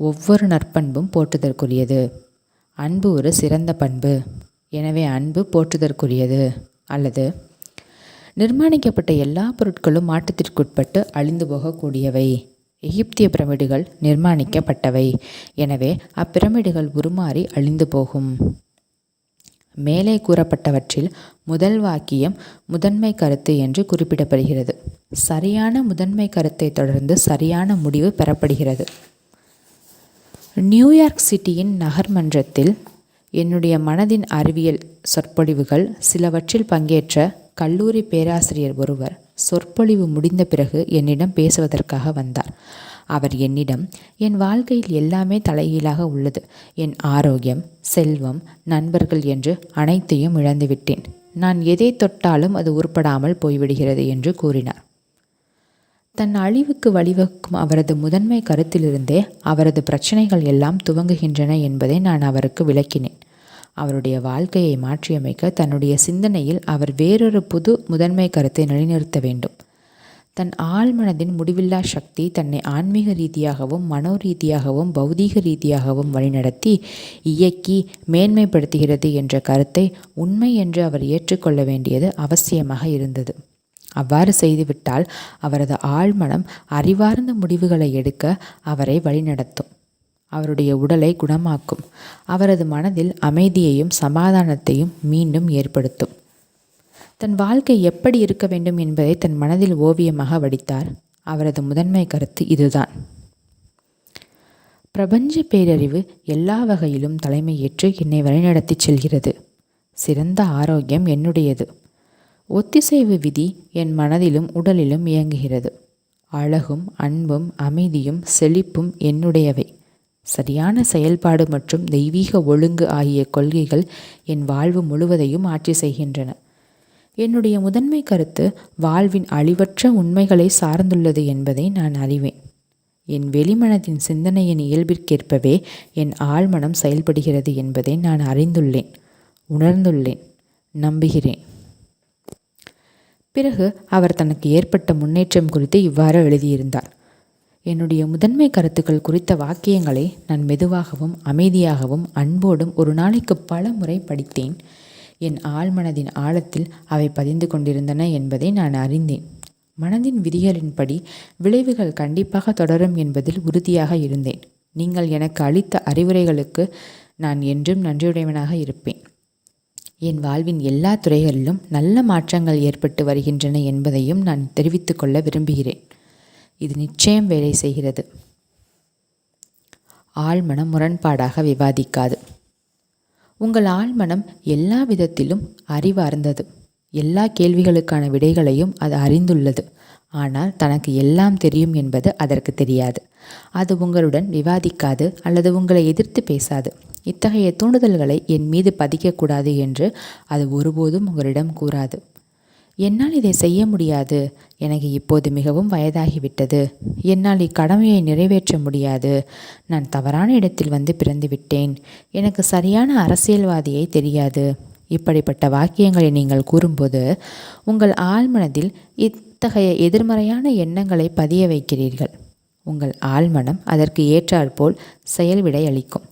ஒவ்வொரு நற்பண்பும் போற்றுதற்குரியது. அன்பு ஒரு சிறந்த பண்பு, எனவே அன்பு போற்றுதற்குரியது. அல்லது நிர்மாணிக்கப்பட்ட எல்லா பொருட்களும் மாற்றத்திற்குட்பட்டு அழிந்து போகக்கூடியவை. எகிப்திய பிரமிடுகள் நிர்மாணிக்கப்பட்டவை, எனவே அப்பிரமிடுகள் உருமாறி அழிந்து போகும். மேலே கூறப்பட்டவற்றில் முதல் வாக்கியம் முதன்மை கருத்து என்று குறிப்பிடப்படுகிறது. சரியான முதன்மை கருத்தை தொடர்ந்து சரியான முடிவு பெறப்படுகிறது. நியூயார்க் சிட்டியின் நகர்மன்றத்தில் என்னுடைய மனதின் அறிவியல் சொற்பொழிவுகள் சிலவற்றில் பங்கேற்ற கல்லூரி பேராசிரியர் ஒருவர் சொற்பொழிவு முடிந்த பிறகு என்னிடம் பேசுவதற்காக வந்தார். அவர் என்னிடம், என் வாழ்க்கையில் எல்லாமே தலைகீழாக உள்ளது. என் ஆரோக்கியம், செல்வம், நண்பர்கள் என்று அனைத்தையும் இழந்துவிட்டேன். நான் எதை தொட்டாலும் அது உருப்படாமல் போய்விடுகிறது என்று கூறினார். தன் அழிவுக்கு வழிவகுக்கும் அவரது முதன்மை கருத்திலிருந்தே அவரது பிரச்சனைகள் எல்லாம் துவங்குகின்றன என்பதை நான் அவருக்கு விளக்கினேன். அவருடைய வாழ்க்கையை மாற்றியமைக்க தன்னுடைய சிந்தனையில் அவர் வேறொரு புது முதன்மை கருத்தை நிலைநிறுத்த வேண்டும். தன் ஆழ்மனதின் முடிவில்லா சக்தி தன்னை ஆன்மீக ரீதியாகவும் மனோரீதியாகவும் பௌதீக ரீதியாகவும் வழிநடத்தி இயக்கி மேன்மைப்படுத்துகிறது என்ற கருத்தை உண்மை என்று அவர் ஏற்றுக்கொள்ள வேண்டியது அவசியமாக இருந்தது. அவ்வாறு செய்துவிட்டால் அவரது ஆழ்மனம் அறிவார்ந்த முடிவுகளை எடுக்க அவரை வழிநடத்தும். அவருடைய உடலை குணமாக்கும். அவரது மனதில் அமைதியையும் சமாதானத்தையும் மீண்டும் ஏற்படுத்தும். தன் வாழ்க்கை எப்படி இருக்க வேண்டும் என்பதை தன் மனதில் ஓவியமாக வடித்தார். அவரது முதன்மை கருத்து இதுதான். பிரபஞ்ச பேரறிவு எல்லா வகையிலும் தலைமை ஏற்று என்னை வழிநடத்தி செல்கிறது. சிறந்த ஆரோக்கியம் என்னுடையது. ஒத்திசைவு விதி என் மனதிலும் உடலிலும் இயங்குகிறது. அழகும் அன்பும் அமைதியும் செழிப்பும் என்னுடையவை. சரியான செயல்பாடு மற்றும் தெய்வீக ஒழுங்கு ஆகிய கொள்கைகள் என் வாழ்வு முழுவதையும் ஆட்சி செய்கின்றன. என்னுடைய முதன்மை கருத்து வாழ்வின் அழிவற்ற உண்மைகளை சார்ந்துள்ளது என்பதை நான் அறிவேன். என் வெளிமனதின் சிந்தனையின் இயல்பிற்கேற்பவே என் ஆழ்மனம் செயல்படுகிறது என்பதை நான் அறிந்துள்ளேன், உணர்ந்துள்ளேன், நம்புகிறேன். பிறகு அவர் தனக்கு ஏற்பட்ட முன்னேற்றம் குறித்து இவ்வாறு எழுதியிருந்தார். என்னுடைய முதன்மை கருத்துக்கள் குறித்த வாக்கியங்களை நான் மெதுவாகவும் அமைதியாகவும் அன்போடும் ஒரு நாளைக்கு பல முறை படித்தேன். என் ஆழ்மனதின் ஆழத்தில் அவை பதிந்து கொண்டிருந்தன என்பதை நான் அறிந்தேன். மனதின் விதிகளின்படி விளைவுகள் கண்டிப்பாக தொடரும் என்பதில் உறுதியாக இருந்தேன். நீங்கள் எனக்கு அளித்த அறிவுரைகளுக்கு நான் என்றும் நன்றியுடையவனாக இருப்பேன். என் வாழ்வின் எல்லா துறைகளிலும் நல்ல மாற்றங்கள் ஏற்பட்டு வருகின்றன என்பதையும் நான் தெரிவித்துக் கொள்ள விரும்புகிறேன். இது நிச்சயம் வேலை செய்கிறது. ஆழ்மனம் முரண்பாடாக விவாதிக்காது. உங்கள் ஆழ்மனம் எல்லா விதத்திலும் அறிவார்ந்தது. எல்லா கேள்விகளுக்கான விடைகளையும் அது அறிந்துள்ளது. ஆனால் தனக்கு எல்லாம் தெரியும் என்பது அதற்கு தெரியாது. அது உங்களுடன் விவாதிக்காது அல்லது உங்களை எதிர்த்து பேசாது. இத்தகைய தூண்டுதல்களை என் மீது பதிக்கக்கூடாது என்று அது ஒருபோதும் உங்களிடம் கூறாது. என்னால் இதை செய்ய முடியாது, எனக்கு இப்போது மிகவும் வயதாகிவிட்டது, என்னால் இக்கடமையை நிறைவேற்ற முடியாது, நான் தவறான இடத்தில் வந்து பிறந்து விட்டேன், எனக்கு சரியான அரசியல்வாதியை தெரியாது, இப்படிப்பட்ட வாக்கியங்களை நீங்கள் கூறும்போது உங்கள் ஆழ்மனதில் இத்தகைய எதிர்மறையான எண்ணங்களை பதிய வைக்கிறீர்கள். உங்கள் ஆழ்மனம் அதற்கு ஏற்றாற்போல் செயல்விடை அளிக்கும்.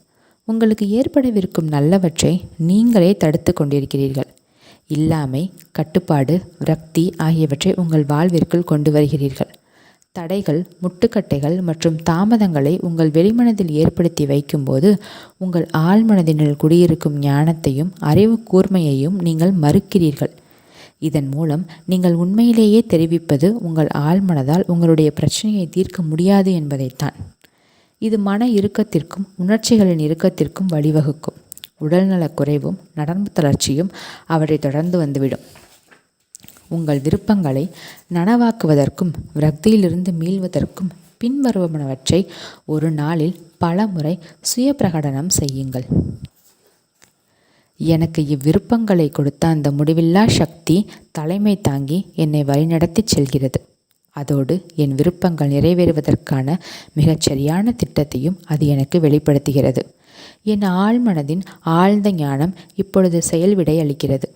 உங்களுக்கு ஏற்படவிருக்கும் நல்லவற்றை நீங்களே தடுத்து கொண்டிருக்கிறீர்கள். இல்லாமை, கட்டுப்பாடு, விரக்தி ஆகியவற்றை உங்கள் வாழ்விற்குள் கொண்டு வருகிறீர்கள். தடைகள், முட்டுக்கட்டைகள் மற்றும் தாமதங்களை உங்கள் வெளிமனதில் ஏற்படுத்தி வைக்கும்போது உங்கள் ஆழ்மனதினுள் குடியிருக்கும் ஞானத்தையும் அறிவு கூர்மையையும் நீங்கள் மறுக்கிறீர்கள். இதன் மூலம் நீங்கள் உண்மையிலேயே தெரிவிப்பது உங்கள் ஆழ்மனதால் உங்களுடைய பிரச்சனையை தீர்க்க முடியாது என்பதைத்தான். இது மன இறுக்கத்திற்கும் உணர்ச்சிகளின் இறுக்கத்திற்கும் வழிவகுக்கும். உடல்நலக் குறைவும் நரம்பு தளர்ச்சியும் அவரை தொடர்ந்து வந்துவிடும். உங்கள் விருப்பங்களை நனவாக்குவதற்கும் விரக்தியிலிருந்து மீள்வதற்கும் பின்வருவனவற்றை ஒரு நாளில் பல முறை சுய பிரகடனம் செய்யுங்கள். எனக்கு இவ்விருப்பங்களை கொடுத்த அந்த முடிவில்லா சக்தி தலைமை தாங்கி என்னை வழிநடத்தி செல்கிறது. அதோடு என் விருப்பங்கள் நிறைவேறுவதற்கான மிகச்சரியான திட்டத்தையும் அது எனக்கு வெளிப்படுத்துகிறது. என் ஆழ்மனதின் ஆழ்ந்த ஞானம் இப்பொழுது செயல்விடை அளிக்கிறது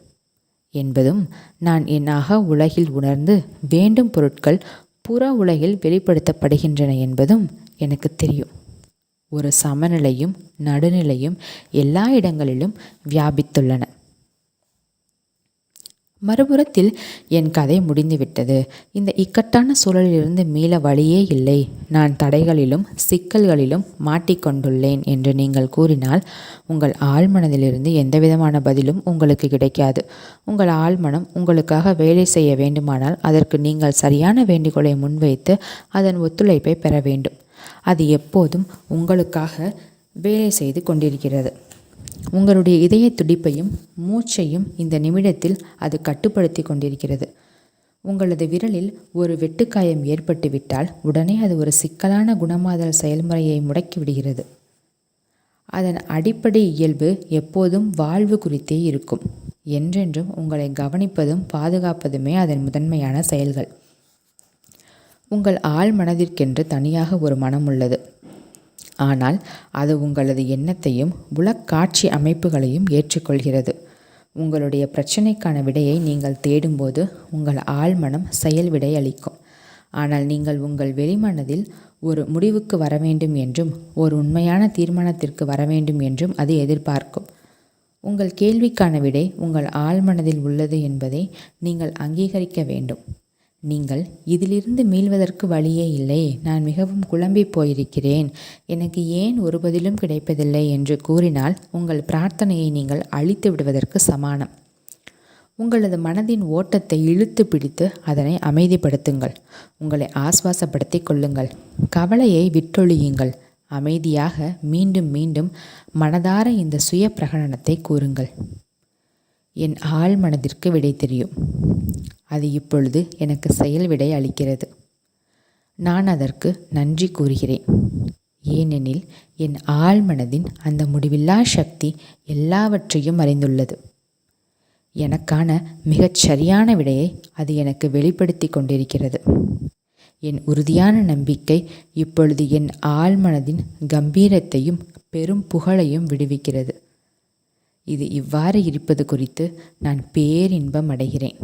என்பதும், நான் என் அக உலகில் உணர்ந்து வேண்டும் பொருட்கள் புற உலகில் வெளிப்படுத்தப்படுகின்றன என்பதும் எனக்கு தெரியும். ஒரு சமநிலையும் நடுநிலையும் எல்லா இடங்களிலும் வியாபித்துள்ளன. மறுபுறத்தில் என் கதை முடிந்துவிட்டது. இந்த இக்கட்டான சூழலிலிருந்து மீள வழியே இல்லை. நான் தடைகளிலும் சிக்கல்களிலும் மாட்டிக்கொண்டுள்ளேன் என்று நீங்கள் கூறினால், உங்கள் ஆழ்மனதிலிருந்து எந்தவிதமான பதிலும் உங்களுக்கு கிடைக்காது. உங்கள் ஆழ்மனம் உங்களுக்காக வேலை செய்ய வேண்டுமானால் அதற்கு நீங்கள் சரியான வேண்டுகோளை முன்வைத்து அதன் ஒத்துழைப்பை பெற வேண்டும். அது எப்போதும் உங்களுக்காக வேலை செய்து கொண்டிருக்கிறது. உங்களுடைய இதய துடிப்பையும் மூச்சையும் இந்த நிமிடத்தில் அது கட்டுப்படுத்தி கொண்டிருக்கிறது. உங்களது விரலில் ஒரு வெட்டுக்காயம் ஏற்பட்டுவிட்டால் உடனே அது ஒரு சிக்கலான குணமாதல் செயல்முறையை முடக்கிவிடுகிறது. அதன் அடிப்படை இயல்பு எப்போதும் வாழ்வு குறித்தே இருக்கும். என்றென்றும் உங்களை கவனிப்பதும் பாதுகாப்பதுமே அதன் முதன்மையான செயல்கள். உங்கள் ஆழ் மனதிற்கென்று தனியாக ஒரு மனம் உள்ளது. ஆனால் அது உங்களது எண்ணத்தையும் உளக்காட்சி அமைப்புகளையும் ஏற்றுக்கொள்கிறது. உங்களுடைய பிரச்சனைக்கான விடையை நீங்கள் தேடும்போது உங்கள் ஆழ்மனம் செயல் விடை அளிக்கும். ஆனால் நீங்கள் உங்கள் வெளிமனதில் ஒரு முடிவுக்கு வர வேண்டும் என்றும் ஒரு உண்மையான தீர்மானத்திற்கு வர வேண்டும் என்றும் அது எதிர்பார்க்கும். உங்கள் கேள்விக்கான விடை உங்கள் ஆழ்மனதில் உள்ளது என்பதை நீங்கள் அங்கீகரிக்க வேண்டும். நீங்கள் இதிலிருந்து மீள்வதற்கு வழியே இல்லை, நான் மிகவும் குழம்பி போயிருக்கிறேன், எனக்கு ஏன் ஒரு பதிலும் கிடைப்பதில்லை என்று கூறினால் உங்கள் பிரார்த்தனையை நீங்கள் அழித்து விடுவதற்கு சமானம். உங்களது மனதின் ஓட்டத்தை இழுத்து பிடித்து அதனை அமைதிப்படுத்துங்கள். உங்களை ஆஸ்வாசப்படுத்திக் கொள்ளுங்கள். கவலையை விட்டொழியுங்கள். அமைதியாக மீண்டும் மீண்டும் மனதார இந்த சுய பிரகடனத்தை கூறுங்கள். என் ஆழ் மனதிற்கு விடை தெரியும். அது இப்பொழுது எனக்கு செயல் விடை அளிக்கிறது. நான் அதற்கு நன்றி கூறுகிறேன். ஏனெனில் என் ஆழ்மனதின் அந்த முடிவில்லா சக்தி எல்லாவற்றையும் அறிந்துள்ளது. எனக்கான மிகச் சரியான விடையை அது எனக்கு வெளிப்படுத்தி கொண்டிருக்கிறது. என் உறுதியான நம்பிக்கை இப்பொழுது என் ஆழ்மனதின் கம்பீரத்தையும் பெரும் புகழையும் விடுவிக்கிறது. இது இவ்வாறு இருப்பது குறித்து நான் பேரின்பம் அடைகிறேன்.